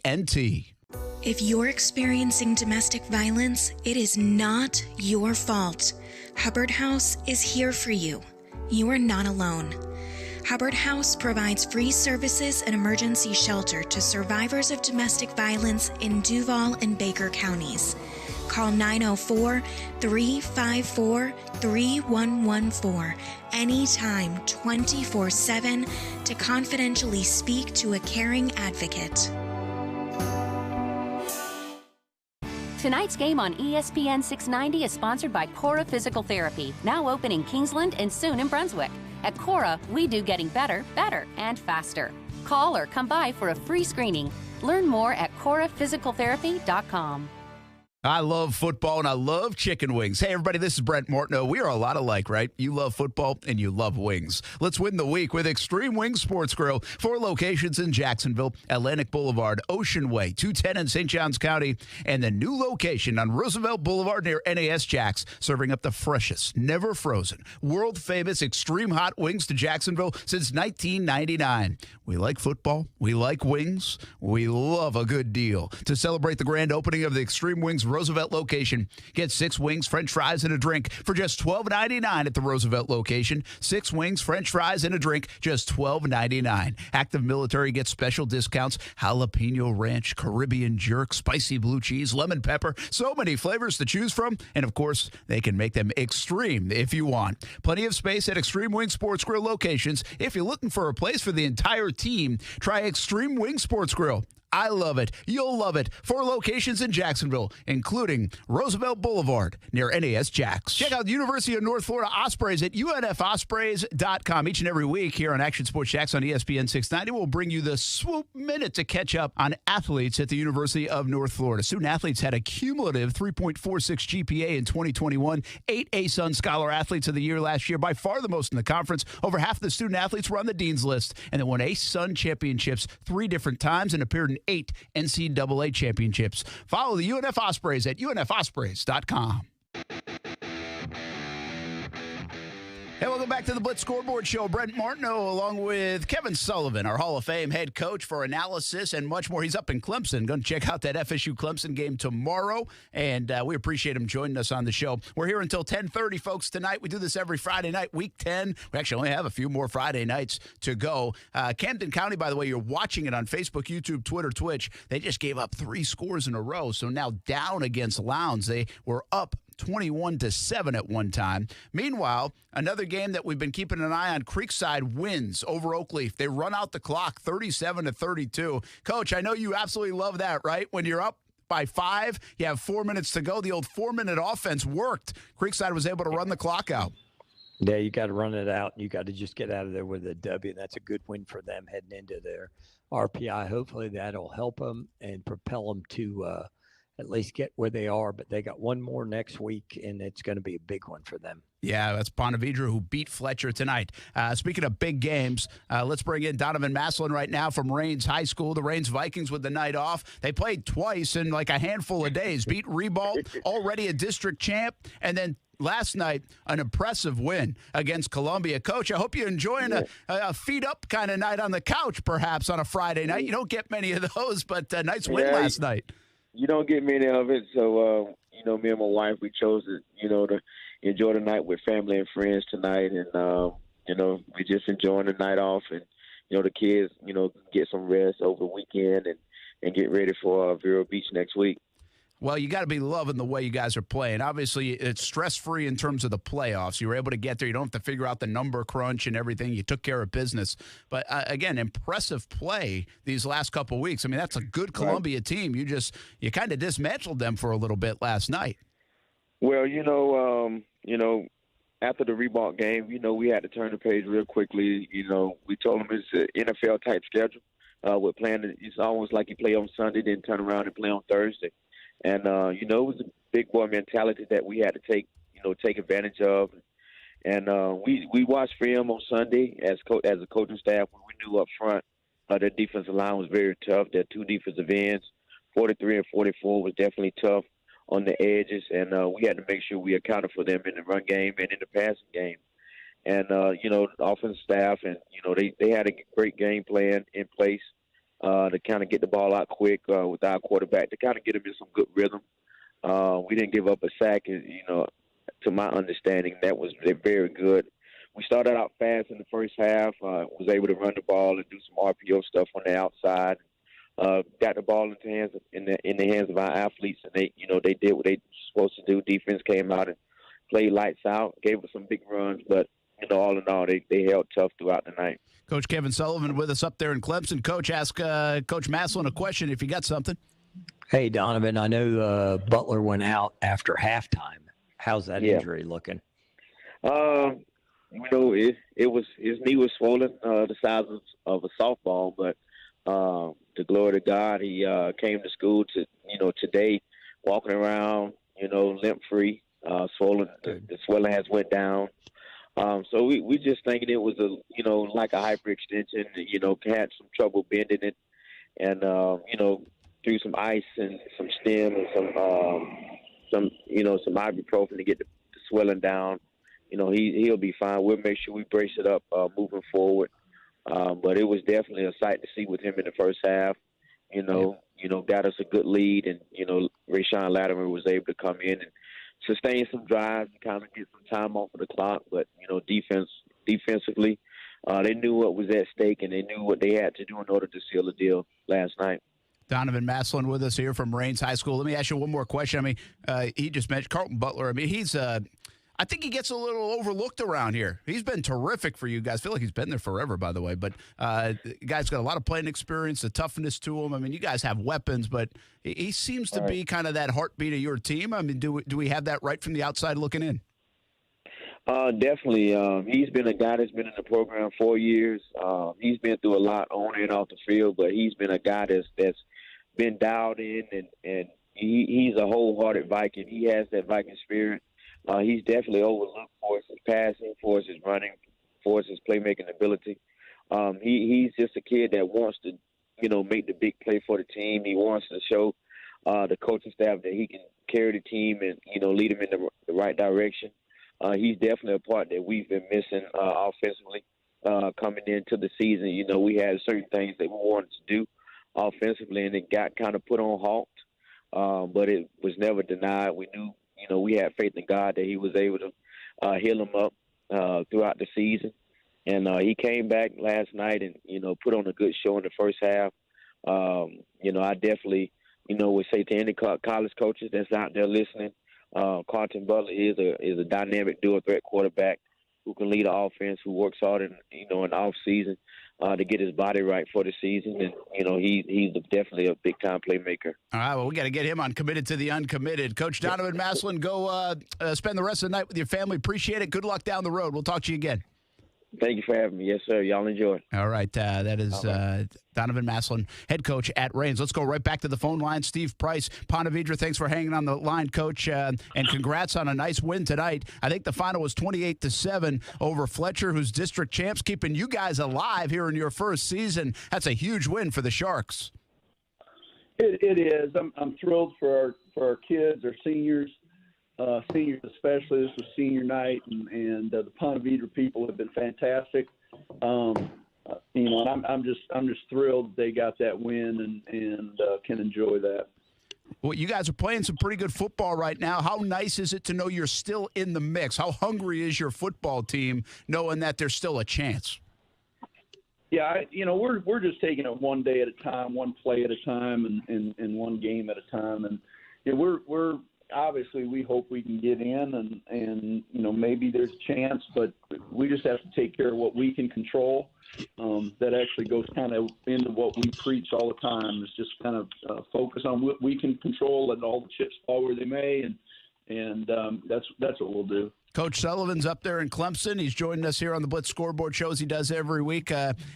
S14: If you're experiencing domestic violence, it is not your fault. Hubbard House is here for you. You are not alone. Hubbard House provides free services and emergency shelter to survivors of domestic violence in Duval and Baker counties. Call 904-354-3114 anytime, 24/7 to confidentially speak to a caring advocate.
S11: Tonight's game on ESPN 690 is sponsored by Cora Physical Therapy, now open in Kingsland and soon in Brunswick. At Cora, we do getting better, better, and faster. Call or come by for a free screening. Learn more at coraphysicaltherapy.com.
S2: I love football, and I love chicken wings. Hey, everybody, this is Brent Martineau. We are a lot alike, right? You love football, and you love wings. Let's win the week with Extreme Wings Sports Grill. 4 locations in Jacksonville, Atlantic Boulevard, Ocean Way, 210 in St. Johns County, and the new location on Roosevelt Boulevard near NAS Jax, serving up the freshest, never frozen, world-famous extreme hot wings to Jacksonville since 1999. We like football. We like wings. We love a good deal. To celebrate the grand opening of the Extreme Wings Roosevelt location, get 6 wings, french fries, and a drink for just $12.99 at the Roosevelt location. 6 wings, french fries, and a drink, just $12.99. Active military gets special discounts: jalapeno ranch, Caribbean jerk, spicy blue cheese, lemon pepper. So many flavors to choose from. And, of course, they can make them extreme if you want. Plenty of space at Extreme Wing Sports Grill locations. If you're looking for a place for the entire team, try Extreme Wing Sports Grill. I love it. You'll love it. 4 locations in Jacksonville, including Roosevelt Boulevard near NAS Jax. Check out the University of North Florida Ospreys at UNFospreys.com. Each and every week here on Action Sports Jax on ESPN 690, we'll bring you the swoop minute to catch up on athletes at the University of North Florida. Student athletes had a cumulative 3.46 GPA in 2021. 8 A-Sun Scholar Athletes of the Year last year, by far the most in the conference. Over half of the student athletes were on the Dean's List, and they won A-Sun championships 3 different times and appeared in 8 NCAA championships. Follow the UNF Ospreys at UNFospreys.com. Hey, welcome back to the Blitz Scoreboard Show. Brent Martineau along with Kevin Sullivan, our Hall of Fame head coach, for analysis and much more. He's up in Clemson. Going to check out that FSU-Clemson game tomorrow, and we appreciate him joining us on the show. We're here until 10:30, folks, tonight. We do this every Friday night, week 10. We actually only have a few more Friday nights to go. Camden County, by the way, you're watching it on Facebook, YouTube, Twitter, Twitch. They just gave up 3 scores in a row, so now down against Lowndes. They were up 21-7 at one time. Meanwhile, another game that we've been keeping an eye on, Creekside wins over Oakleaf. They run out the clock 37-32. Coach, I know you absolutely love that, right? When you're up by 5, you have 4 minutes to go. The old 4-minute offense worked. Creekside was able to run the clock out.
S3: Yeah, you got to run it out. You got to just get out of there with a W. That's a good win for them heading into their RPI. Hopefully that'll help them and propel them to at least get where they are. But they got one more next week, and it's going to be a big one for them.
S2: Yeah, that's Ponte Vedra who beat Fletcher tonight. Speaking of big games, let's bring in Donovan Maslin right now from Rains High School. The Rains Vikings with the night off. They played twice in like a handful of days. Beat Ribault, already a district champ, and then last night, an impressive win against Columbia. Coach, I hope you're enjoying a feet-up kind of night on the couch, perhaps, on a Friday night. You don't get many of those, but a nice win last night.
S15: You don't get many of it, so, me and my wife, we chose to enjoy the night with family and friends tonight, and, we just enjoying the night off, and, the kids, get some rest over the weekend and get ready for Vero Beach next week.
S2: Well, you got to be loving the way you guys are playing. Obviously, it's stress-free in terms of the playoffs. You were able to get there. You don't have to figure out the number crunch and everything. You took care of business. But, again, impressive play these last couple of weeks. I mean, that's a good Columbia team. You kind of dismantled them for a little bit last night.
S15: Well, after the Ribault game, we had to turn the page real quickly. We told them it's an NFL-type schedule. We're playing. It's almost like you play on Sunday, then turn around and play on Thursday. And, it was a big boy mentality that we had to take advantage of. And we watched film on Sunday as a coaching staff when we knew up front their defensive line was very tough. Their two defensive ends, 43 and 44, was definitely tough on the edges. And we had to make sure we accounted for them in the run game and in the passing game. And, the offensive staff, and, they had a great game plan in place. To kind of get the ball out quick with our quarterback, to kind of get him in some good rhythm. We didn't give up a sack, to my understanding. That was very good. We started out fast in the first half, was able to run the ball and do some RPO stuff on the outside. Got the ball in the hands of our athletes, and they did what they were supposed to do. Defense came out and played lights out, gave us some big runs, but all in all, they held tough throughout the night.
S2: Coach Kevin Sullivan with us up there in Clemson. Coach, ask Coach Maslin a question if you got something.
S3: Hey, Donovan, I know Butler went out after halftime. How's that injury looking?
S15: It was his knee was swollen the size of a softball, but to glory to God, he came to school today, walking around, limp free, swollen. The swelling has went down. So we just thinking it was like a hyperextension, had some trouble bending it, and threw some ice and some stem and some ibuprofen to get the swelling down. He'll be fine. We'll make sure we brace it up moving forward. But it was definitely a sight to see with him in the first half. Got us a good lead, and Rashawn Latimer was able to come in and sustain some drives and kind of get some time off of the clock. But, defensively, they knew what was at stake, and they knew what they had to do in order to seal the deal last night.
S2: Donovan Maslin with us here from Rains High School. Let me ask you one more question. I mean, he just mentioned Carlton Butler. I mean, I think he gets a little overlooked around here. He's been terrific for you guys. I feel like he's been there forever, by the way. But the guy's got a lot of playing experience, the toughness to him. I mean, you guys have weapons, but he seems to be kind of that heartbeat of your team. I mean, do we have that right from the outside looking in?
S15: Definitely. He's been a guy that's been in the program 4 years. He's been through a lot on and off the field, but he's been a guy that's been dialed in, and he's a wholehearted Viking. He has that Viking spirit. He's definitely overlooked for his passing, for his running, for his playmaking ability. He's just a kid that wants to, make the big play for the team. He wants to show the coaching staff that he can carry the team and, lead them in the right direction. He's definitely a part that we've been missing offensively coming into the season. We had certain things that we wanted to do offensively, and it got kind of put on halt, but it was never denied. We knew, we had faith in God that he was able to heal him up throughout the season. And he came back last night and, put on a good show in the first half. I definitely, would say to any college coaches that's out there listening, Carlton Butler is a dynamic dual-threat quarterback who can lead an offense, who works hard in off season to get his body right for the season, and he's definitely a big time playmaker.
S2: All right, well, we got to get him on Committed to the Uncommitted. Coach Donovan Maslin, go spend the rest of the night with your family. Appreciate it. Good luck down the road. We'll talk to you again.
S15: Thank you for having me. Yes, sir. Y'all enjoy.
S2: All right. That is Donovan Maslin, head coach at Reigns. Let's go right back to the phone line. Steve Price, Ponte Vedra, thanks for hanging on the line, Coach, and congrats on a nice win tonight. I think the final was 28-7 over Fletcher, who's district champs, keeping you guys alive here in your first season. That's a huge win for the Sharks.
S16: It is. I'm thrilled for our kids, our seniors. Seniors especially. This was senior night, and the Ponte Vedra people have been fantastic. And I'm just thrilled they got that win and can enjoy that.
S2: Well, you guys are playing some pretty good football right now. How nice is it to know you're still in the mix? How hungry is your football team knowing that there's still a chance?
S16: Yeah, we're just taking it one day at a time, one play at a time, and one game at a time, and we're obviously we hope we can get in and maybe there's a chance, but we just have to take care of what we can control. That actually goes kind of into what we preach all the time, is just kind of focus on what we can control, let all the chips fall where they may, and that's what we'll do.
S2: Coach Sullivan's up there in Clemson. He's joining us here on the Blitz Scoreboard shows he does every week.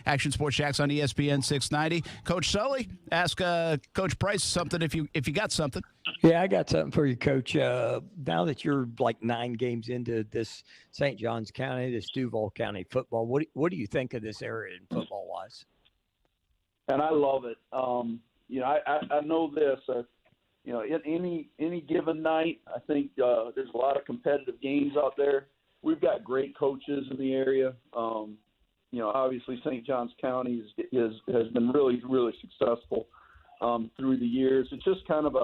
S2: Action Sports Jacks on ESPN 690. Coach Sully, ask Coach Price something if you got something.
S3: Yeah, I got something for you, Coach. Now that you're like 9 games into this St. Johns County, this Duval County football, what do you think of this area in football-wise?
S16: And I love it. I know this. Any given night, I think there's a lot of competitive games out there. We've got great coaches in the area. Obviously St. Johns County has been really, really successful through the years. It's just kind of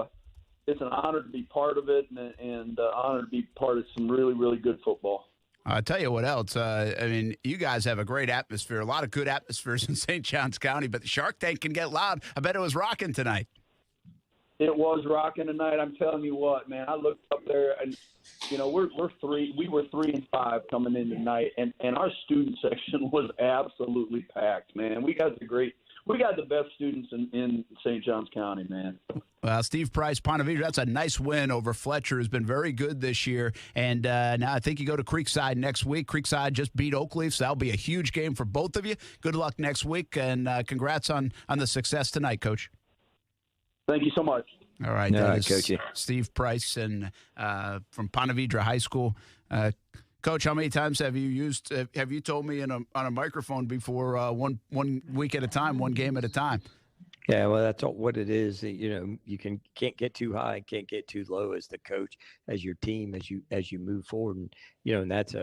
S16: it's an honor to be part of it, and an honor to be part of some really, really good football.
S2: I'll tell you what else. You guys have a great atmosphere, a lot of good atmospheres in St. Johns County, but the Shark Tank can get loud. I bet it was rocking tonight.
S16: It was rocking tonight. I'm telling you what, man. I looked up there, and we were 3 and 5 coming in tonight, and our student section was absolutely packed, man. We got the best students in St. Johns County, man.
S2: Well, Steve Price, Ponte Vedra, that's a nice win over Fletcher, who's been very good this year. And now I think you go to Creekside next week. Creekside just beat Oakleaf, so that'll be a huge game for both of you. Good luck next week, and congrats on the success tonight, Coach.
S16: Thank you so much.
S2: All right,
S3: Coach.
S2: Steve Price and from Ponte Vedra High School. Coach, how many times have you told me on a microphone before, one week at a time, one game at a time?
S3: Yeah, well, that's what it is. You can't get too high and can't get too low as the coach, as your team, as you move forward, and that's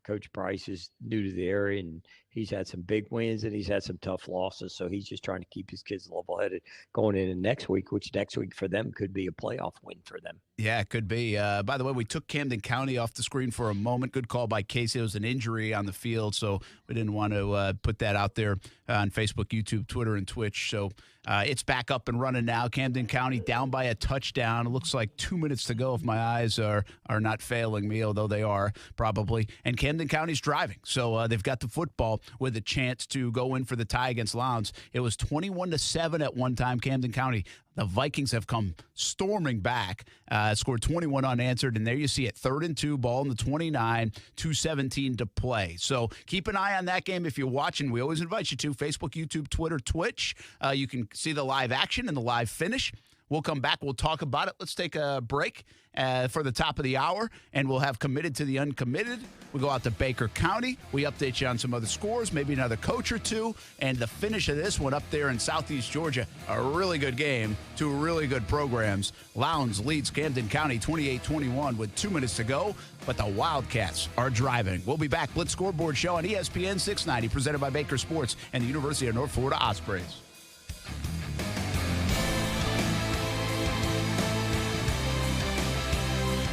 S3: Coach Price is new to the area, and he's had some big wins and he's had some tough losses. So he's just trying to keep his kids level-headed going into next week, which next week for them could be a playoff win for them.
S2: Yeah, it could be. By the way, we took Camden County off the screen for a moment. Good call by Casey. It was an injury on the field, so we didn't want to put that out there on Facebook, YouTube, Twitter, and Twitch. So it's back up and running now. Camden County down by a touchdown. It looks like 2 minutes to go if my eyes are not failing me, although they are probably. And Camden County's driving, so they've got the football with a chance to go in for the tie against Lowndes. It was 21-7 at one time, Camden County. The Vikings have come storming back, scored 21 unanswered, and there you see it, 3rd and 2, ball in the 29, 2:17 to play. So keep an eye on that game if you're watching. We always invite you to Facebook, YouTube, Twitter, Twitch. You can see the live action and the live finish. We'll come back. We'll talk about it. Let's take a break for the top of the hour, and we'll have committed to the uncommitted. We go out to Baker County. We update you on some other scores, maybe another coach or two, and the finish of this one up there in Southeast Georgia, a really good game, 2 really good programs. Lowndes leads Camden County 28-21 with 2 minutes to go, but the Wildcats are driving. We'll be back. Blitz Scoreboard Show on ESPN 690, presented by Baker Sports and the University of North Florida Ospreys.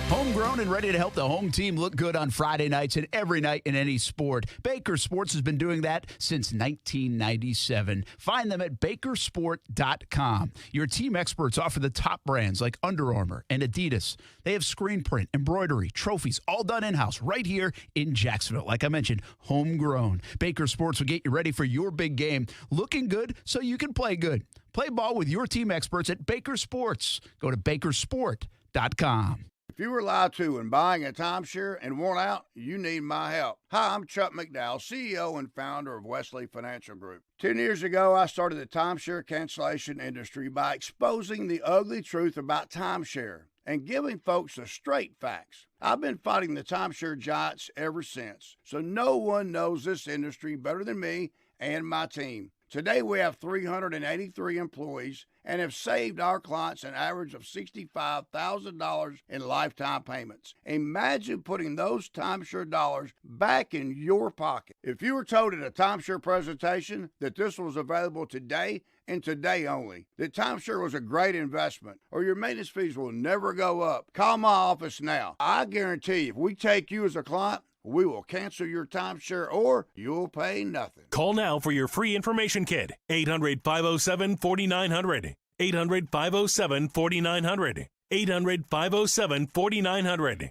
S2: Homegrown and ready to help the home team look good on Friday nights and every night in any sport. Baker Sports has been doing that since 1997. Find them at bakersport.com. Your team experts offer the top brands like Under Armour and Adidas. They have screen print, embroidery, trophies, all done in-house right here in Jacksonville. Like I mentioned, homegrown. Baker Sports will get you ready for your big game, looking good so you can play good. Play ball with your team experts at Baker Sports. Go to bakersport.com.
S17: If you were lied to when buying a timeshare and want out, you need my help. Hi, I'm Chuck McDowell, CEO and founder of Wesley Financial Group. 10 years ago, I started the timeshare cancellation industry by exposing the ugly truth about timeshare and giving folks the straight facts. I've been fighting the timeshare giants ever since, so no one knows this industry better than me and my team. Today, we have 383 employees and have saved our clients an average of $65,000 in lifetime payments. Imagine putting those timeshare dollars back in your pocket. If you were told at a timeshare presentation that this was available today and today only, that timeshare was a great investment, or your maintenance fees will never go up, call my office now. I guarantee if we take you as a client, we will cancel your timeshare or you'll pay nothing.
S18: Call now for your free information kit. 800-507-4900. 800-507-4900. 800-507-4900.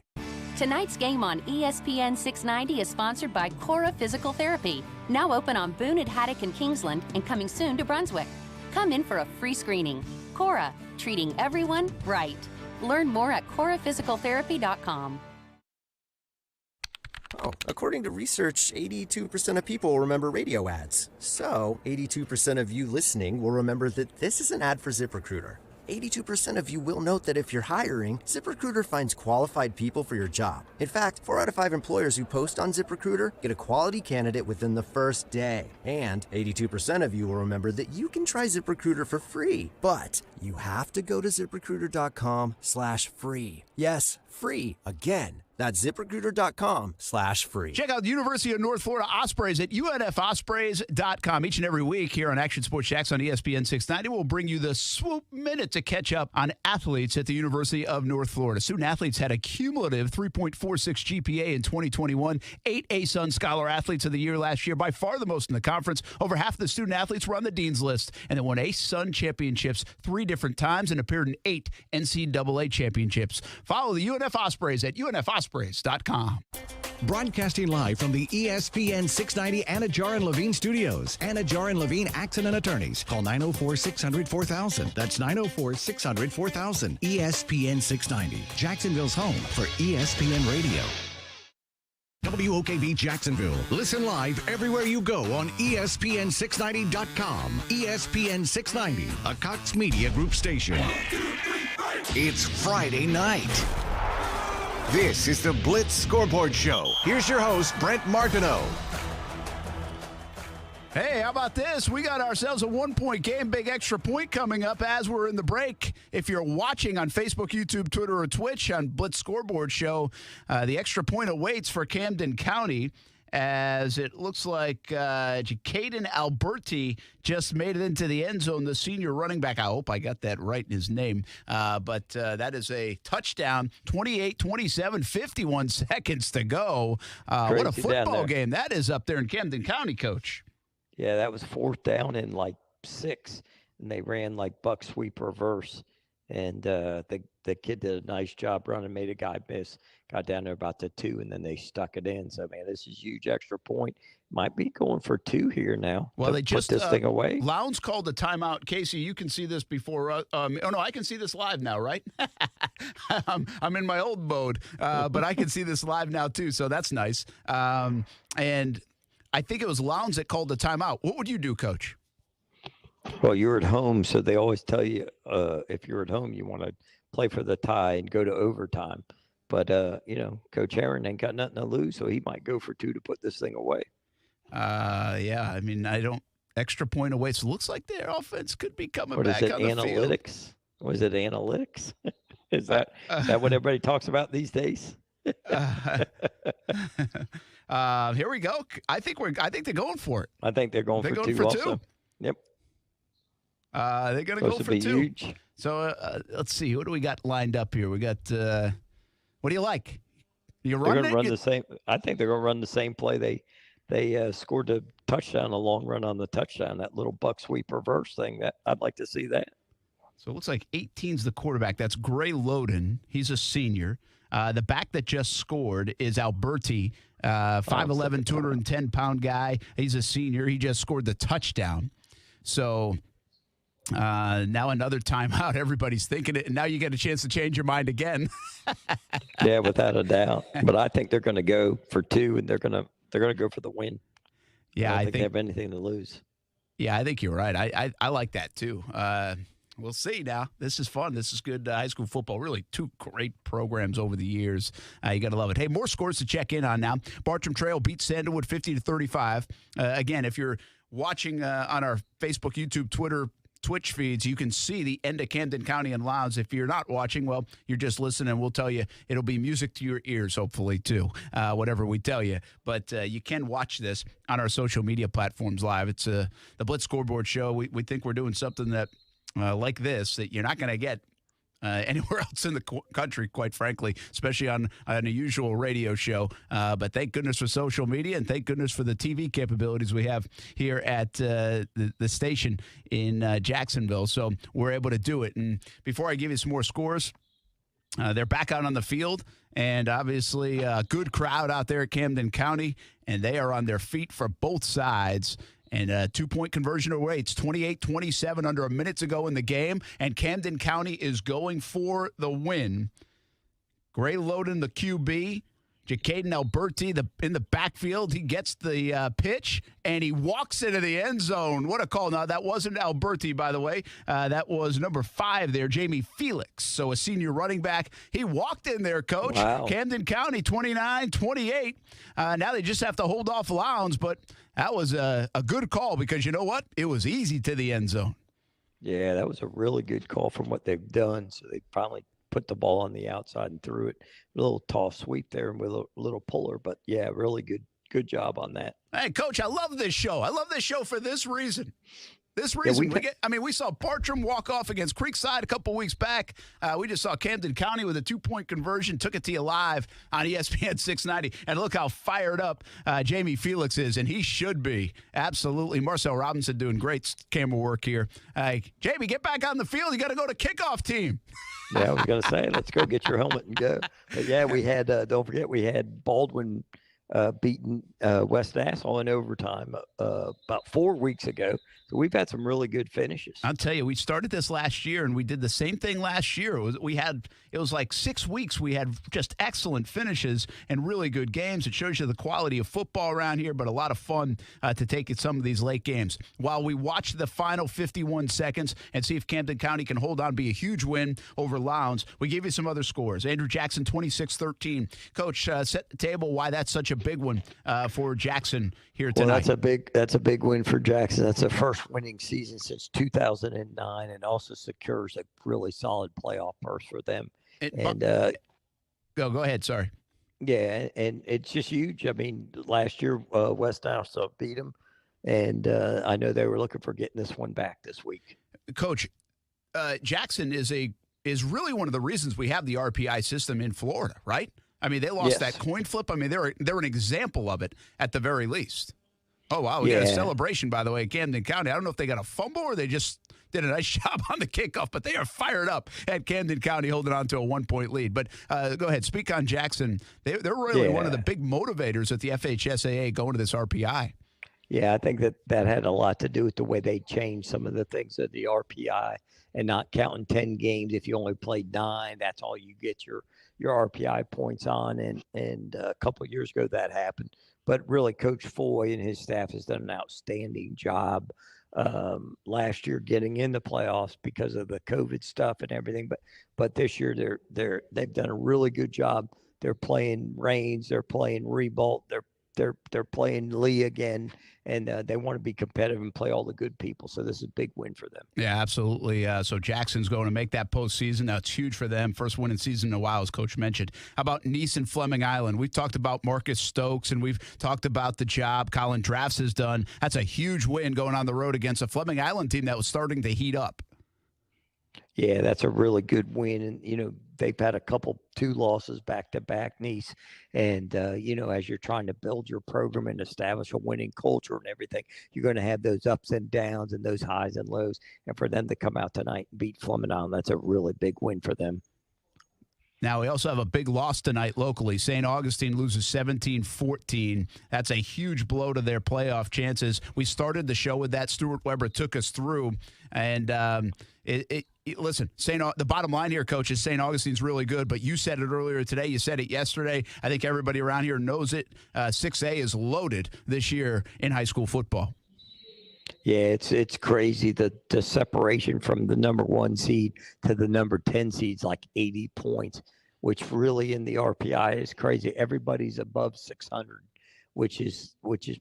S11: Tonight's game on ESPN 690 is sponsored by Cora Physical Therapy. Now open on Boone at Haddock and Kingsland and coming soon to Brunswick. Come in for a free screening. Cora, treating everyone right. Learn more at coraphysicaltherapy.com.
S19: Oh, according to research, 82% of people remember radio ads. So, 82% of you listening will remember that this is an ad for ZipRecruiter. 82% of you will note that if you're hiring, ZipRecruiter finds qualified people for your job. In fact, 4 out of 5 employers who post on ZipRecruiter get a quality candidate within the first day. And 82% of you will remember that you can try ZipRecruiter for free, but you have to go to ZipRecruiter.com/free. Yes, free. Again. That's ZipRecruiter.com/free.
S2: Check out the University of North Florida Ospreys at UNFOspreys.com. Each and every week here on Action Sports Jacks on ESPN 690, we'll bring you the swoop minute to catch up on athletes at the University of North Florida. Student athletes had a cumulative 3.46 GPA in 2021. 8 A-Sun Scholar Athletes of the Year last year, by far the most in the conference. Over half of the student athletes were on the Dean's List, and they won A-Sun championships 3 different times and appeared in 8 NCAA championships. Follow the UNF Ospreys at UNFOspreys.com.
S1: Broadcasting live from the ESPN 690 Anajar and Levine studios. Anajar and Levine Accident Attorneys. Call 904-600-4000. That's 904-600-4000. ESPN 690. Jacksonville's home for ESPN Radio. WOKV Jacksonville. Listen live everywhere you go on ESPN690.com. ESPN 690, a Cox Media Group station.
S6: 1, 2, 3, fight!
S1: It's Friday night. This is the Blitz Scoreboard Show. Here's your host, Brent Martineau.
S2: Hey, how about this? We got ourselves a 1-point game, big extra point coming up as we're in the break. If you're watching on Facebook, YouTube, Twitter, or Twitch on Blitz Scoreboard Show, the extra point awaits for Camden County, as it looks like Caden Alberti just made it into the end zone, the senior running back. I hope I got that right in his name. But that is a touchdown, 28-27, 51 seconds to go. What a football game that is up there in Camden County, Coach.
S3: Yeah, that was 4th down and like 6, and they ran like buck sweep reverse. And the kid did a nice job running, made a guy miss, got down there about the 2, and then they stuck it in. So, man, this is huge extra point. Might be going for 2 here now.
S2: Well, they just
S3: put this thing away.
S2: Lowndes called the timeout. Casey, you can see this before. Oh, no, I can see this live now, right? I'm in my old mode, but I can see this live now, too, so that's nice. And I think it was Lowndes that called the timeout. What would you do, Coach?
S3: Well, you're at home, so they always tell you if you're at home, you want to play for the tie and go to overtime. But, Coach Aaron ain't got nothing to lose, so he might go for 2 to put this thing away.
S2: Yeah, I mean, extra point away. So it looks like their offense could be coming back
S3: on
S2: the field.
S3: Analytics? Was it analytics? Is that what everybody talks about these days?
S2: Here we go. I think they're going for it.
S3: I think they're going for 2 also. Yep.
S2: They're going to go for 2. Huge. So let's see. What do we got lined up here? We got. What do you like? You're running.
S3: They're going to run the same. I think they're going to run the same play. They scored a touchdown, a long run on the touchdown. That little buck sweep reverse thing. That I'd like to see that.
S2: So it looks like 18's the quarterback. That's Gray Loden. He's a senior. The back that just scored is Alberti, 5'11", 210-pound guy. He's a senior. He just scored the touchdown. So Now another timeout. Everybody's thinking it, and now you get a chance to change your mind again.
S3: Yeah, without a doubt. But I think they're going to go for 2, and they're going to go for the win.
S2: Yeah,
S3: I don't think they have anything to lose.
S2: Yeah, I think you're right. I like that too. We'll see now. This is fun. This is good high school football. Really 2 great programs over the years. You got to love it. Hey, more scores to check in on now. Bartram Trail beats Sandalwood 50-35. Again, if you're watching on our Facebook, YouTube, Twitter, Twitch feeds, you can see the end of Camden County and Lowndes. If you're not watching, well, you're just listening. We'll tell you it'll be music to your ears, hopefully, too, whatever we tell you. But you can watch this on our social media platforms live. It's the Blitz Scoreboard show. We think we're doing something that like this that you're not going to get anywhere else in the country, quite frankly, especially on an unusual radio show. But thank goodness for social media, and thank goodness for the TV capabilities we have here at the station in Jacksonville. So we're able to do it. And before I give you some more scores, they're back out on the field, and obviously a good crowd out there at Camden County, and they are on their feet for both sides. And a 2-point conversion away. It's 28-27 under a minute to go in the game. And Camden County is going for the win. Gray Loden, the QB. Jacaden Alberti in the backfield. He gets the pitch, and he walks into the end zone. What a call. Now, that wasn't Alberti, by the way. That was number 5 there, Jamie Felix. So a senior running back. He walked in there, Coach.
S3: Wow.
S2: Camden County, 29-28. Now they just have to hold off Lowndes, but that was a good call because you know what? It was easy to the end zone.
S3: Yeah, that was a really good call from what they've done. So they finally put the ball on the outside and threw it. A little toss sweep there and with a little puller. But, yeah, really good job on that.
S2: Hey, Coach, I love this show. I love this show for this reason. We saw Bartram walk off against Creekside a couple weeks back. We just saw Camden County with a 2-point conversion, took it to you live on ESPN 690. And look how fired up Jamie Felix is, and he should be. Absolutely. Marcel Robinson doing great camera work here. Jamie, get back on the field. You got to go to kickoff team.
S3: Yeah, I was going to say, let's go get your helmet and go. But, yeah, we had, don't forget, we had Baldwin beaten West Nassau in overtime about 4 weeks ago. So we've had some really good finishes.
S2: I'll tell you, we started this last year, and we did the same thing last year. It was like 6 weeks. We had just excellent finishes and really good games. It shows you the quality of football around here, but a lot of fun to take at some of these late games. While we watch the final 51 seconds and see if Camden County can hold on, be a huge win over Lowndes, we give you some other scores. Andrew Jackson, 26-13. Coach, set the table why that's such a big one for Jackson here tonight.
S3: Well, that's a big win for Jackson. That's the first winning season since 2009, and also secures a really solid playoff berth for them.
S2: Go ahead. Sorry.
S3: Yeah, and it's just huge. I mean, last year West Nassau beat them, and I know they were looking for getting this one back this week.
S2: Coach, Jackson is really one of the reasons we have the RPI system in Florida, right? I mean, they lost that coin flip. I mean, they're an example of it at the very least. Oh, wow. We got a celebration, by the way, at Camden County. I don't know if they got a fumble or they just did a nice job on the kickoff, but they are fired up at Camden County holding on to a 1-point lead. But go ahead. Speak on Jackson. They're really one of the big motivators at the FHSAA going to this RPI.
S3: Yeah, I think that had a lot to do with the way they changed some of the things of the RPI and not counting 10 games. If you only played 9, that's all you get your RPI points on. And a couple of years ago that happened. But really, Coach Foy and his staff has done an outstanding job last year getting in the playoffs because of the COVID stuff and everything. But this year they've done a really good job. They're playing Rains, they're playing Rebolt, they're playing Lee again, and they want to be competitive and play all the good people. So this is a big win for them.
S2: Yeah, absolutely. So Jackson's going to make that postseason. Now, it's huge for them. First winning season in a while, as Coach mentioned. How about Nice and Fleming Island? We've talked about Marcus Stokes, and we've talked about the job Colin Drafts has done. That's a huge win going on the road against a Fleming Island team that was starting to heat up.
S3: Yeah, that's a really good win. And, they've had a 2 losses back-to-back, Nice. And, as you're trying to build your program and establish a winning culture and everything, you're going to have those ups and downs and those highs and lows. And for them to come out tonight and beat Fleming Island, that's a really big win for them.
S2: Now, we also have a big loss tonight locally. St. Augustine loses 17-14. That's a huge blow to their playoff chances. We started the show with that. Stuart Weber took us through. And listen, the bottom line here, Coach, is St. Augustine's really good, but you said it earlier today. You said it yesterday. I think everybody around here knows it. 6A is loaded this year in high school football.
S3: Yeah, it's crazy. The separation from the number 1 seed to the number 10 seed's like 80 points, which really in the RPI is crazy. Everybody's above 600, which is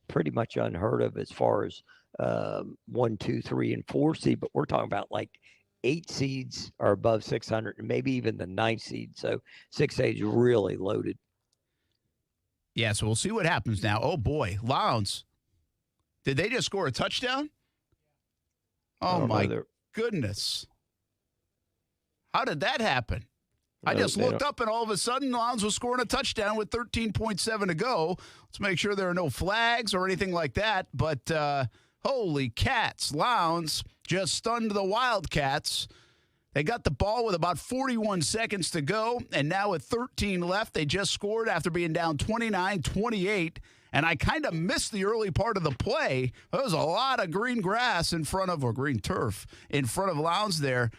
S3: pretty much unheard of as far as 1, 2, 3, and 4 seed. But we're talking about like 8 seeds are above 600, and maybe even the 9th seed. So 6A is really loaded.
S2: Yeah, so we'll see what happens now. Oh boy, Lowndes. Did they just score a touchdown? Oh, my goodness. How did that happen? I just looked up, and all of a sudden, Lowndes was scoring a touchdown with 13.7 to go. Let's make sure there are no flags or anything like that. But holy cats, Lowndes just stunned the Wildcats. They got the ball with about 41 seconds to go, and now with 13 left, they just scored after being down 29-28. And I kind of missed the early part of the play. There was a lot of green grass in front of, or green turf, in front of Lowndes there.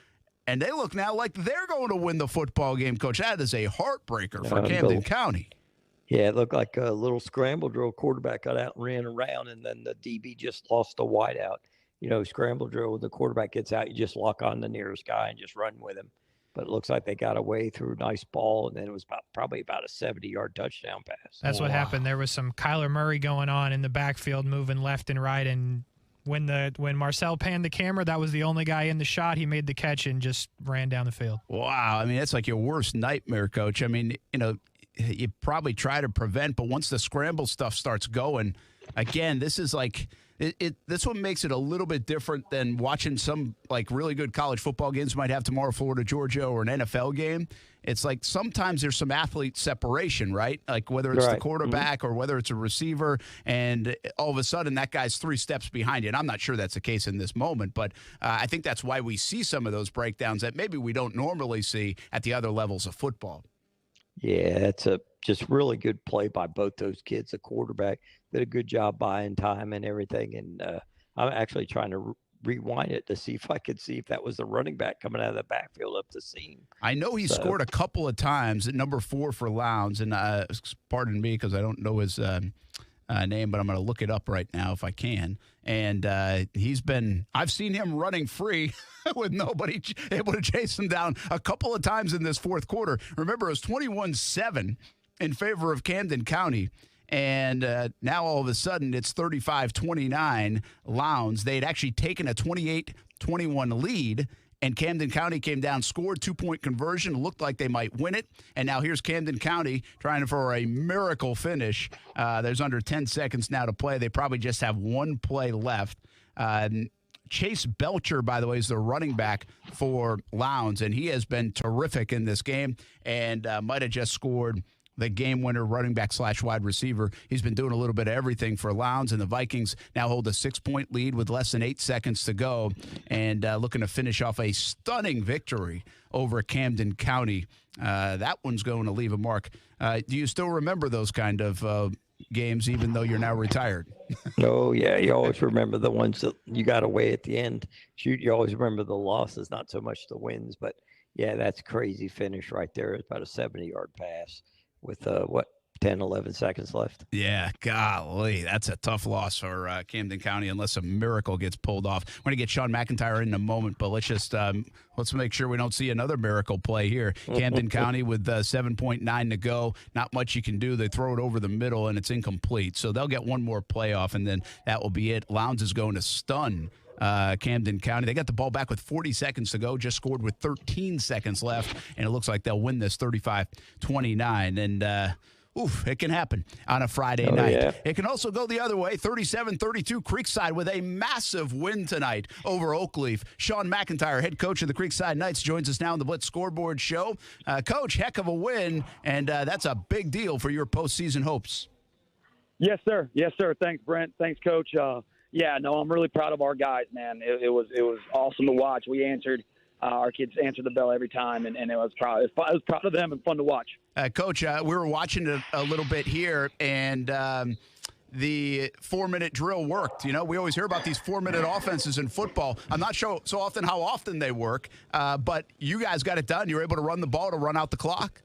S2: And they look now like they're going to win the football game, Coach. That is a heartbreaker for Camden County.
S3: Yeah, it looked like a little scramble drill. Quarterback got out and ran around, and then the DB just lost a wideout. Scramble drill, when the quarterback gets out, you just lock on the nearest guy and just run with him. But it looks like they got away through a nice ball, and then it was probably about a 70-yard touchdown pass.
S13: That's what happened. There was some Kyler Murray going on in the backfield, moving left and right, and when Marcel panned the camera, that was the only guy in the shot. He made the catch and just ran down the field.
S2: Wow. I mean, that's like your worst nightmare, Coach. I mean, you probably try to prevent, but once the scramble stuff starts going, again, this is like – this one makes it a little bit different than watching some like really good college football games might have tomorrow, Florida, Georgia, or an NFL game. It's like sometimes there's some athlete separation, right? Like whether it's the quarterback or whether it's a receiver, and all of a sudden that guy's 3 steps behind you. And I'm not sure that's the case in this moment, but I think that's why we see some of those breakdowns that maybe we don't normally see at the other levels of football.
S3: Yeah, it's a just really good play by both those kids. The quarterback did a good job buying time and everything. And I'm actually trying to rewind it to see if I could see if that was the running back coming out of the backfield up the seam.
S2: I know he scored a couple of times at number 4 for Lowndes. And pardon me because I don't know his name, but I'm going to look it up right now if I can. And I've seen him running free with nobody able to chase him down a couple of times in this fourth quarter. Remember, it was 21-7 in favor of Camden County. And now all of a sudden it's 35-29 Lowndes. They had actually taken a 28-21 lead, and Camden County came down, scored 2-point conversion, looked like they might win it. And now here's Camden County trying for a miracle finish. There's under 10 seconds now to play. They probably just have one play left. Chase Belcher, by the way, is the running back for Lowndes, and he has been terrific in this game and might have just scored the game winner running back / wide receiver. He's been doing a little bit of everything for Lowndes, and the Vikings now hold a 6-point lead with less than 8 seconds to go and looking to finish off a stunning victory over Camden County. That one's going to leave a mark. Do you still remember those kind of games, even though you're now retired?
S3: Oh, yeah. You always remember the ones that you got away at the end. Shoot, you always remember the losses, not so much the wins. But, yeah, that's crazy finish right there. It's about a 70-yard pass with, 10, 11 seconds left.
S2: Yeah, golly, that's a tough loss for Camden County unless a miracle gets pulled off. We're going to get Sean McIntyre in a moment, but let's make sure we don't see another miracle play here. Camden County with 7.9 to go. Not much you can do. They throw it over the middle, and it's incomplete. So they'll get one more play off, and then that will be it. Lowndes is going to stun Camden County. They got the ball back with 40 seconds to go, just scored with 13 seconds left, and it looks like they'll win this 35-29. And it can happen on a Friday night. Yeah. It can also go the other way, 37-32 Creekside with a massive win tonight over Oakleaf. Sean McIntyre, head coach of the Creekside Knights, joins us now on the Blitz Scoreboard show. Coach, heck of a win, and that's a big deal for your postseason hopes.
S20: Yes, sir. Yes, sir. Thanks, Brent. Thanks, Coach. I'm really proud of our guys, man. It was awesome to watch. We answered our kids answered the bell every time, and it was proud. It was proud of them and fun to watch.
S2: Coach, we were watching it a little bit here, and the 4-minute drill worked. You know, we always hear about these 4-minute offenses in football. I'm not sure so often how often they work, but you guys got it done. You were able to run the ball to run out the clock.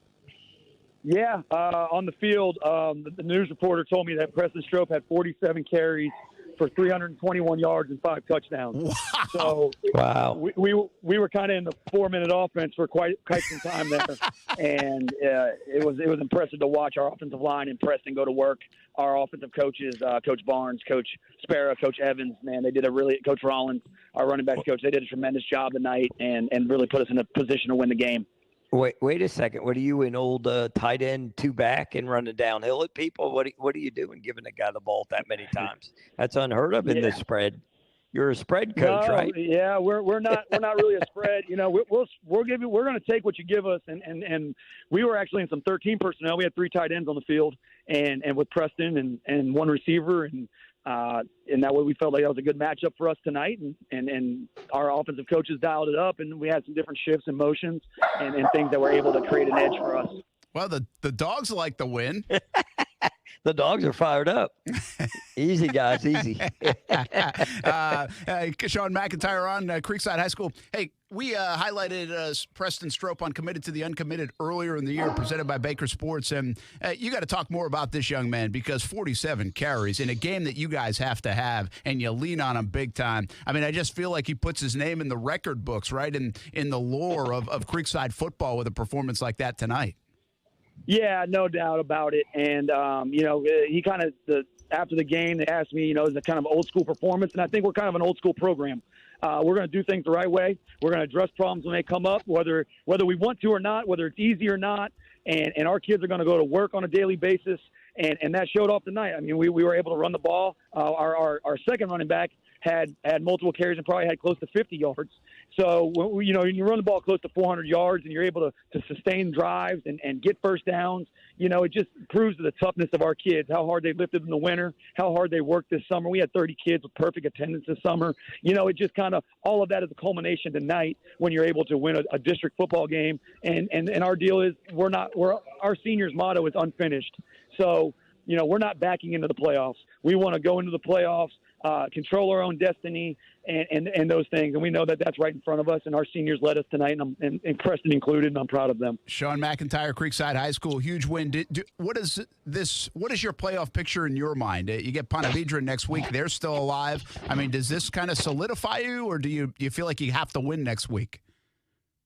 S20: Yeah, on the field, the news reporter told me that Preston Strope had 47 carries for 321 yards and 5 touchdowns.
S2: Wow.
S20: So we were kind of in the 4-minute offense for quite some time there, and it was impressive to watch our offensive line and Preston go to work. Our offensive coaches, Coach Barnes, Coach Sparrow, Coach Evans, man, they did Coach Rollins, our running backs coach, they did a tremendous job tonight and really put us in a position to win the game.
S3: Wait a second. What are you, an old tight end 2-back and running downhill at people? What are you doing, giving a guy the ball that many times? That's unheard of in this spread. You're a spread coach, right?
S20: Yeah, we're not really a spread. You know, we're going to take what you give us, and we were actually in some 13 personnel. We had 3 tight ends on the field, and with Preston and 1 receiver, and that way we felt like that was a good matchup for us tonight, and our offensive coaches dialed it up, and we had some different shifts and motions and things that were able to create an edge for us.
S2: Well, the dogs like the win.
S3: The dogs are fired up. Easy, guys, easy.
S2: Sean McIntyre on Creekside High School. Hey, we highlighted Preston Strope on Committed to the Uncommitted earlier in the year, presented by Baker Sports. And you got to talk more about this young man, because 47 carries in a game that you guys have to have, and you lean on him big time. I mean, I just feel like he puts his name in the record books, right, in the lore of Creekside football with a performance like that tonight.
S20: Yeah, no doubt about it. And, you know, he kind of after the game, they asked me, you know, is it kind of old school performance? And I think we're kind of an old school program. We're going to do things the right way. We're going to address problems when they come up, whether we want to or not, whether it's easy or not. And our kids are going to go to work on a daily basis. And that showed off tonight. I mean, we were able to run the ball. Our second running back had multiple carries and probably had close to 50 yards. So, you know, when you run the ball close to 400 yards and you're able to sustain drives and get first downs, you know, it just proves the toughness of our kids, how hard they lifted in the winter, how hard they worked this summer. We had 30 kids with perfect attendance this summer. You know, it just kind of all of that is a culmination tonight when you're able to win a district football game. And our deal is our seniors' motto is unfinished. So, you know, we're not backing into the playoffs. We want to go into the playoffs, control our own destiny, and those things. And we know that that's right in front of us, and our seniors led us tonight, and Preston included, and I'm proud of them.
S2: Sean McIntyre, Creekside High School, huge win. What is your playoff picture in your mind? You get Ponte Vedra next week. They're still alive. I mean, does this kind of solidify you, or do you feel like you have to win next week?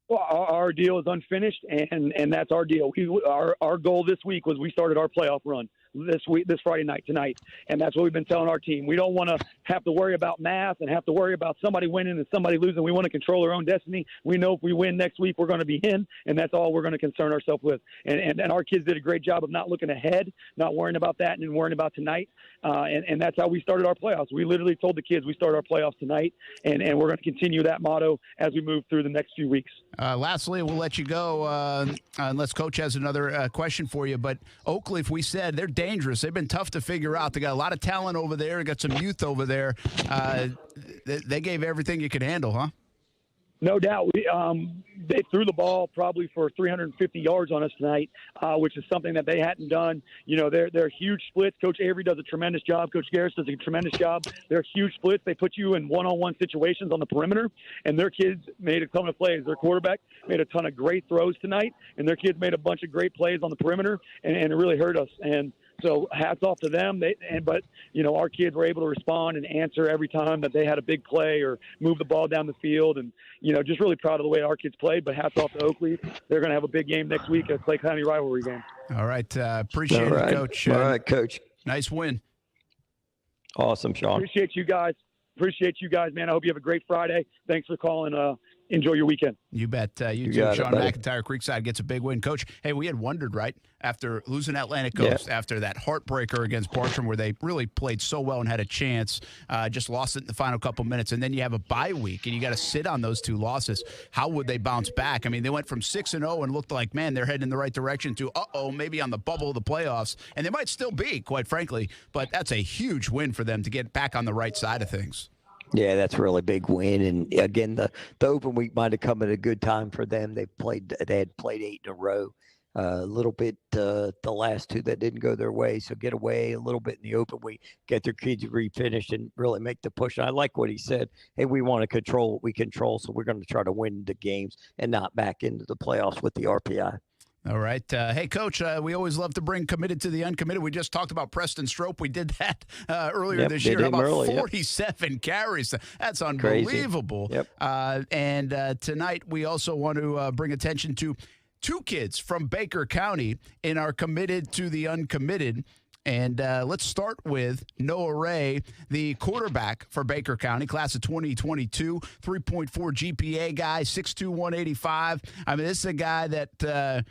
S20: Well, our deal is unfinished, and that's our deal. Our goal this week was we started our playoff run this Friday night, tonight, and that's what we've been telling our team. We don't want to have to worry about math and have to worry about somebody winning and somebody losing. We want to control our own destiny. We know if we win next week, we're going to be in, and that's all we're going to concern ourselves with. And our kids did a great job of not looking ahead, not worrying about that, and worrying about tonight. And that's how we started our playoffs. We literally told the kids we start our playoffs tonight, and we're going to continue that motto as we move through the next few weeks.
S2: Lastly, we'll let you go unless Coach has another question for you. But Oakleaf, we said they're dangerous. They've been tough to figure out. They got a lot of talent over there. Got some youth over there. They gave everything you could handle, huh?
S20: No doubt. They threw the ball probably for 350 yards on us tonight, which is something that they hadn't done. You know, they're huge splits. Coach Avery does a tremendous job. Coach Garris does a tremendous job. They're huge splits. They put you in one-on-one situations on the perimeter, and their kids made a ton of plays. Their quarterback made a ton of great throws tonight, and their kids made a bunch of great plays on the perimeter, and it really hurt us. And so hats off to them. But, you know, our kids were able to respond and answer every time that they had a big play or move the ball down the field. And, you know, just really proud of the way our kids played. But hats off to Oakley. They're going to have a big game next week at Clay County rivalry game.
S2: All right. Appreciate it, Coach.
S3: All right, Coach.
S2: Nice win.
S3: Awesome, Sean.
S20: Appreciate you guys, man. I hope you have a great Friday. Thanks for calling. Enjoy your weekend.
S2: You bet. You too. Sean McIntyre, Creekside gets a big win. Coach, hey, we had wondered, right, after losing Atlantic Coast, after that heartbreaker against Bartram where they really played so well and had a chance, just lost it in the final couple minutes, and then you have a bye week, and you got to sit on those 2 losses. How would they bounce back? I mean, they went from 6-0 and looked like, man, they're heading in the right direction to, maybe on the bubble of the playoffs, and they might still be, quite frankly, but that's a huge win for them to get back on the right side of things.
S3: Yeah, that's a really big win. And again, the open week might have come at a good time for them. They had played 8 in a row. A little bit the last 2 that didn't go their way. So get away a little bit in the open week, get their kids refinished, and really make the push. And I like what he said. Hey, we want to control what we control, so we're going to try to win the games and not back into the playoffs with the RPI.
S2: All right. Hey, Coach, we always love to bring committed to the uncommitted. We just talked about Preston Strope. We did that earlier this year. How about 47 carries? That's unbelievable.
S3: Yep.
S2: And tonight we also want to bring attention to 2 kids from Baker County in our committed to the uncommitted. And let's start with Noah Ray, the quarterback for Baker County, class of 2022, 3.4 GPA guy, 6'2", 185. I mean, this is a guy that,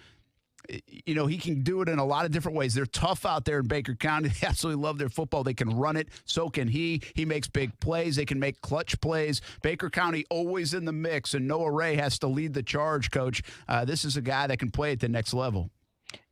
S2: he can do it in a lot of different ways. They're tough out there in Baker County. They absolutely love their football. They can run it. So can he. He makes big plays. They can make clutch plays. Baker County always in the mix, and Noah Ray has to lead the charge, Coach. This is a guy that can play at the next level.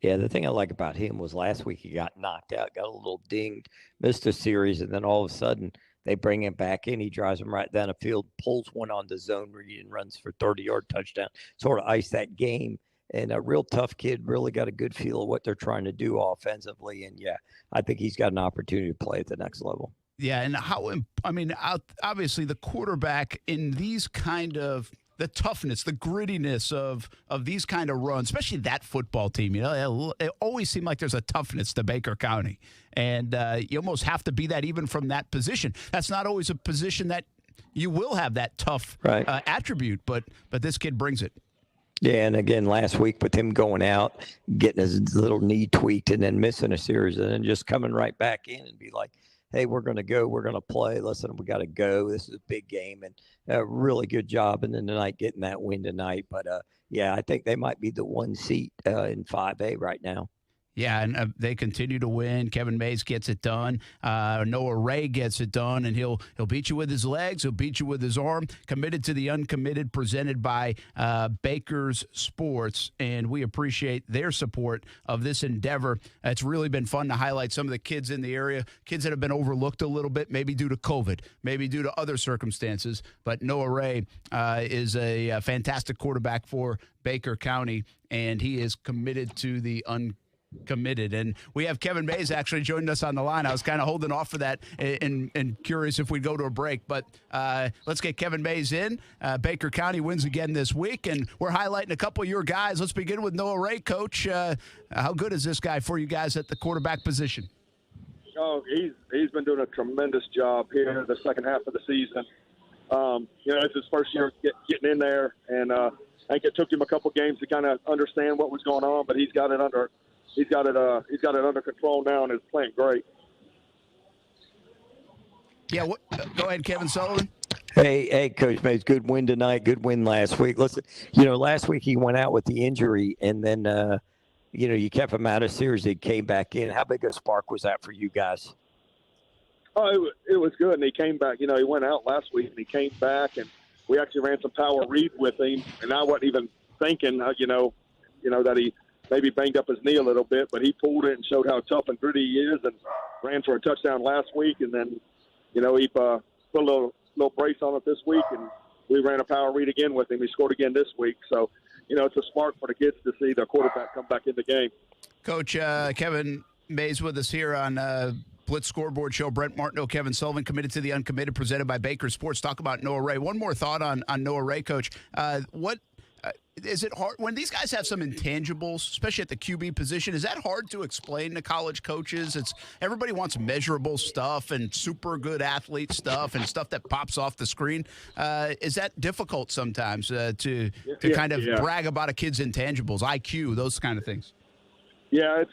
S3: Yeah, the thing I like about him was last week he got knocked out, got a little dinged, missed a series, and then all of a sudden they bring him back in. He drives him right down the field, pulls one on the zone read, and runs for 30-yard touchdown. Sort of iced that game. And a real tough kid, really got a good feel of what they're trying to do offensively. And, yeah, I think he's got an opportunity to play at the next level.
S2: Yeah, and obviously the quarterback in these kind of the toughness, the grittiness of these kind of runs, especially that football team, it always seemed like there's a toughness to Baker County. And you almost have to be that even from that position. That's not always a position that you will have that tough attribute, but this kid brings it.
S3: Yeah, and again, last week with him going out, getting his little knee tweaked and then missing a series and then just coming right back in and be like, hey, we're going to go, we're going to play. Listen, we got to go. This is a big game, and a really good job. And then tonight getting that win tonight. But, yeah, I think they might be the 1 seat in 5A right now.
S2: Yeah, and they continue to win. Kevin Mays gets it done. Noah Ray gets it done, and he'll beat you with his legs. He'll beat you with his arm. Committed to the uncommitted, presented by Baker's Sports, and we appreciate their support of this endeavor. It's really been fun to highlight some of the kids in the area, kids that have been overlooked a little bit, maybe due to COVID, maybe due to other circumstances. But Noah Ray is a fantastic quarterback for Baker County, and he is committed to the uncommitted. And we have Kevin Mays actually joining us on the line. I was kind of holding off for that and curious if we'd go to a break, but let's get Kevin Mays in. Baker County wins again this week, and we're highlighting a couple of your guys. Let's begin with Noah Ray. Coach, how good is this guy for you guys at the quarterback position?
S21: Oh, he's been doing a tremendous job here the second half of the season. It's his first year getting in there, and I think it took him a couple games to kind of understand what was going on, but he's got it under control now and is playing great.
S2: Yeah, go ahead, Kevin Sullivan.
S3: Hey, Coach Mays, good win tonight, good win last week. Listen, last week he went out with the injury, and then, you kept him out of series. He came back in. How big a spark was that for you guys?
S21: Oh, it was good, and he came back. He went out last week, and he came back, and we actually ran some power read with him, and I wasn't even thinking, that he maybe banged up his knee a little bit, but he pulled it and showed how tough and gritty he is and ran for a touchdown last week. And then, he put a little brace on it this week, and we ran a power read again with him. He scored again this week. So, it's a spark for the kids to see their quarterback come back in the game.
S2: Coach, Kevin Mays with us here on Blitz Scoreboard Show. Brent Martineau, Kevin Sullivan, committed to the uncommitted, presented by Baker Sports. Talk about Noah Ray. One more thought on Noah Ray, Coach. Is it hard when these guys have some intangibles, especially at the QB position? Is that hard to explain to college coaches? Everybody wants measurable stuff and super good athlete stuff and stuff that pops off the screen. Is that difficult sometimes to kind of brag about a kid's intangibles, IQ, those kind of things?
S21: Yeah,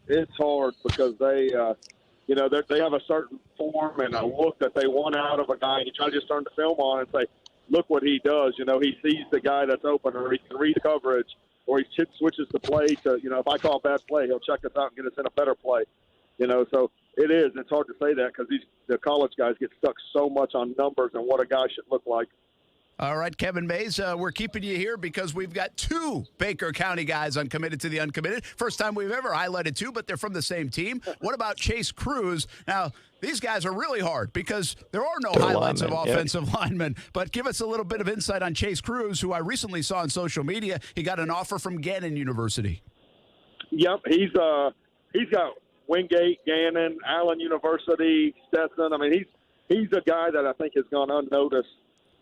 S21: it's hard because they have a certain form and a look that they want out of a guy, and you try to just turn the film on and say, look what he does. He sees the guy that's open, or he can read coverage, or he switches the play to, if I call a bad play, he'll check us out and get us in a better play. So it's hard to say that because the college guys get stuck so much on numbers and what a guy should look like.
S2: All right, Kevin Mays, we're keeping you here because we've got 2 Baker County guys on Committed to the Uncommitted. First time we've ever highlighted 2, but they're from the same team. What about Chase Cruz? Now, these guys are really hard because there are no highlights of offensive linemen. But give us a little bit of insight on Chase Cruz, who I recently saw on social media. He got an offer from Gannon University.
S21: Yep, he's got Wingate, Gannon, Allen University, Stetson. I mean, he's a guy that I think has gone unnoticed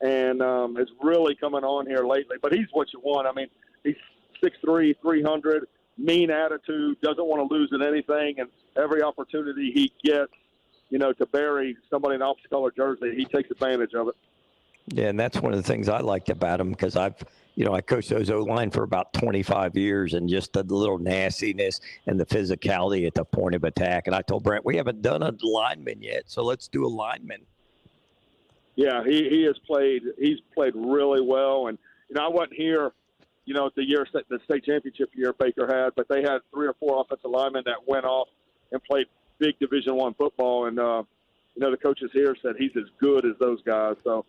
S21: and is really coming on here lately. But he's what you want. I mean, he's 6'3", 300, mean attitude, doesn't want to lose at anything, and every opportunity he gets, to bury somebody in an opposite-color jersey, he takes advantage of it.
S3: Yeah, and that's one of the things I liked about him because I coached those O-line for about 25 years, and just the little nastiness and the physicality at the point of attack. And I told Brent, we haven't done a lineman yet, so let's do a lineman.
S21: Yeah, he's played really well. And, I wasn't here, the state championship year Baker had, but they had 3 or 4 offensive linemen that went off and played big Division I football. And, the coaches here said he's as good as those guys. So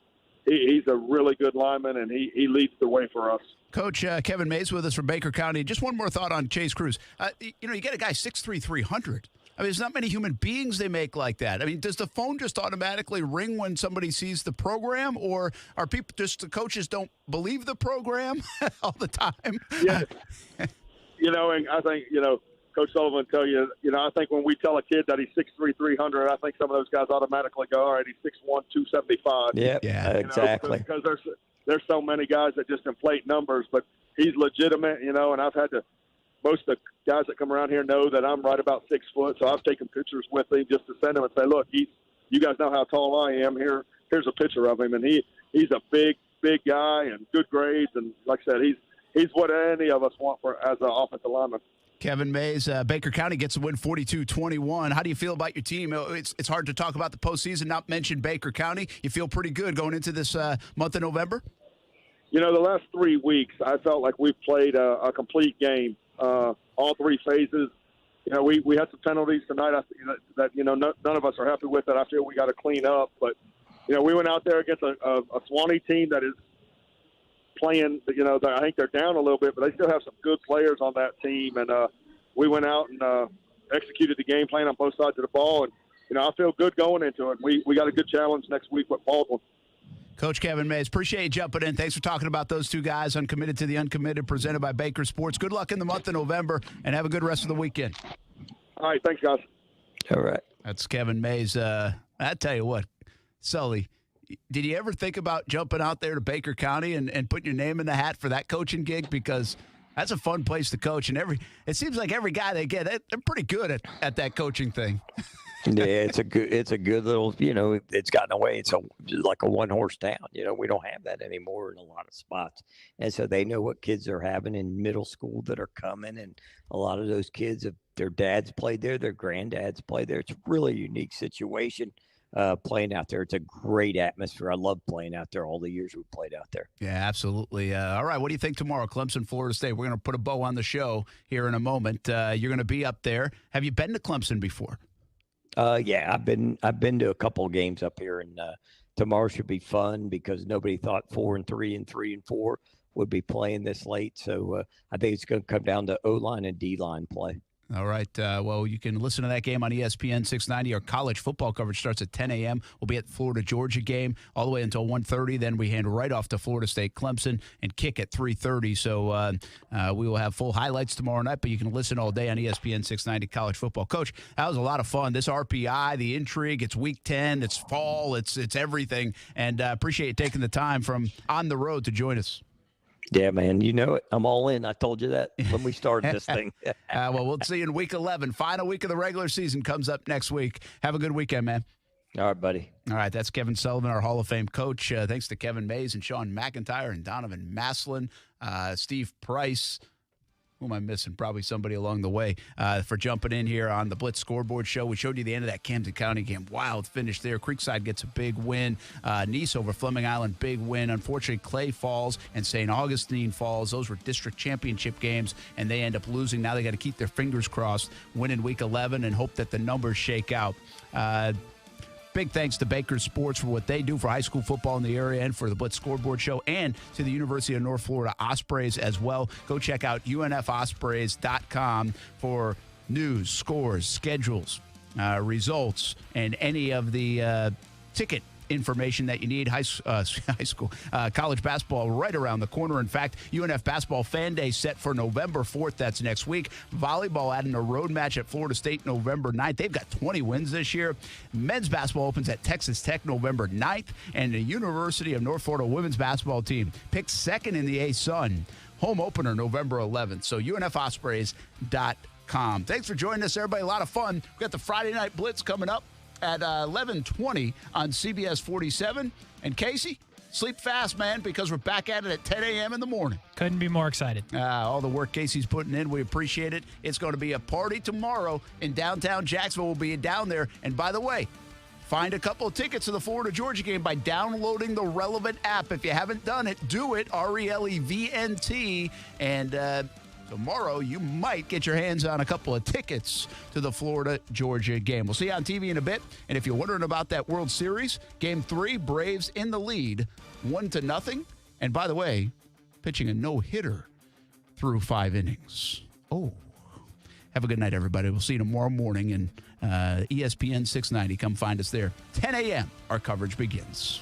S21: he's a really good lineman, and he leads the way for us.
S2: Coach Kevin Mays with us from Baker County. Just one more thought on Chase Cruz. You get a guy 6'3", 300. I mean, there's not many human beings they make like that. I mean, does the phone just automatically ring when somebody sees the program, or are people the coaches don't believe the program all the time?
S21: Yeah. And I think, Coach Sullivan tell you, I think when we tell a kid that he's 6'3", 300, I think some of those guys automatically go, all right, he's 6'1", 275.
S3: Yeah, exactly.
S21: Because there's so many guys that just inflate numbers, but he's legitimate, and I've had to. Most of the guys that come around here know that I'm right about 6 foot, so I've taken pictures with him just to send him and say, look, you guys know how tall I am. Here's a picture of him, and he's a big guy and good grades, and like I said, he's what any of us want as an offensive lineman.
S2: Kevin Mays, Baker County gets a win 42-21. How do you feel about your team? It's hard to talk about the postseason, not mention Baker County. You feel pretty good going into this month of November?
S21: The last 3 weeks, I felt like we've played a complete game. All 3 phases. We had some penalties tonight that none of us are happy with. That I feel we got to clean up. But we went out there against a Swanee team that is playing. I think they're down a little bit, but they still have some good players on that team. And we went out and executed the game plan on both sides of the ball. And I feel good going into it. We got a good challenge next week with Baldwin.
S2: Coach Kevin Mays, appreciate you jumping in. Thanks for talking about those 2 guys, Uncommitted to the Uncommitted, presented by Baker Sports. Good luck in the month of November, and have a good rest of the weekend.
S21: All right, thanks, guys.
S3: All right.
S2: That's Kevin Mays. I tell you what, Sully, did you ever think about jumping out there to Baker County and putting your name in the hat for that coaching gig? Because that's a fun place to coach, and it seems like every guy they get, they're pretty good at that coaching thing.
S3: Yeah, it's a good little, it's gotten away. It's like a one-horse town. We don't have that anymore in a lot of spots. And so they know what kids are having in middle school that are coming. And a lot of those kids, their dads played there, their granddads played there. It's a really unique situation playing out there. It's a great atmosphere. I love playing out there all the years we played out there.
S2: Yeah, absolutely. All right, what do you think tomorrow? Clemson, Florida State. We're going to put a bow on the show here in a moment. You're going to be up there. Have you been to Clemson before?
S3: Yeah, I've been to a couple of games up here, and tomorrow should be fun because nobody thought 4-3 and 3-4 would be playing this late. So I think it's going to come down to O-line and D-line play.
S2: All right. Well, you can listen to that game on ESPN 690. Our college football coverage starts at 10 a.m. We'll be at the Florida-Georgia game all the way until 1:30. Then we hand right off to Florida State-Clemson and kick at 3:30. So we will have full highlights tomorrow night, but you can listen all day on ESPN 690 college football. Coach, that was a lot of fun. This RPI, the intrigue, it's week 10, it's fall, it's everything. And appreciate you taking the time from on the road to join us.
S3: Yeah, man, you know it. I'm all in. I told you that when we started this thing.
S2: Well, we'll see you in week 11. Final week of the regular season comes up next week. Have a good weekend, man.
S3: All right, buddy.
S2: All right, that's Kevin Sullivan, our Hall of Fame coach. Thanks to Kevin Mays and Sean McIntyre and Donovan Maslin, Steve Price. Who am I missing? Probably somebody along the way for jumping in here on the Blitz Scoreboard show. We showed you the end of that Camden County game. Wild finish there. Creekside gets a big win. Nice over Fleming Island, big win. Unfortunately, Clay Falls and St. Augustine Falls. Those were district championship games, and they end up losing. Now they got to keep their fingers crossed, win in week 11, and hope that the numbers shake out. Big thanks to Baker Sports for what they do for high school football in the area and for the Blitz Scoreboard show, and to the University of North Florida Ospreys as well. Go check out UNFospreys.com for news, scores, schedules, results and any of the ticket information that you need. College basketball right around the corner. In fact, UNF Basketball Fan Day set for November 4th. That's next week. Volleyball adding a road match at Florida State November 9th. They've got 20 wins this year. Men's basketball opens at Texas Tech November 9th. And the University of North Florida women's basketball team picked second in the A-Sun. Home opener November 11th. So UNFOspreys.com. Thanks for joining us, everybody. A lot of fun. We've got the Friday Night Blitz coming up at 11:20 on CBS 47. And Casey, sleep fast, man, because we're back at it at 10 a.m. in the morning.
S13: Couldn't be more excited.
S2: All the work Casey's putting in, we appreciate it. It's going to be a party tomorrow in downtown Jacksonville. We'll be down there. And by the way, find a couple of tickets to the Florida-Georgia game by downloading the Relevant app. If you haven't done it, do it, RELEVNT. And tomorrow, you might get your hands on a couple of tickets to the Florida-Georgia game. We'll see you on TV in a bit. And if you're wondering about that World Series, Game 3, Braves in the lead, 1-0. And by the way, pitching a no-hitter through 5 innings. Oh. Have a good night, everybody. We'll see you tomorrow morning in ESPN 690. Come find us there. 10 a.m. Our coverage begins.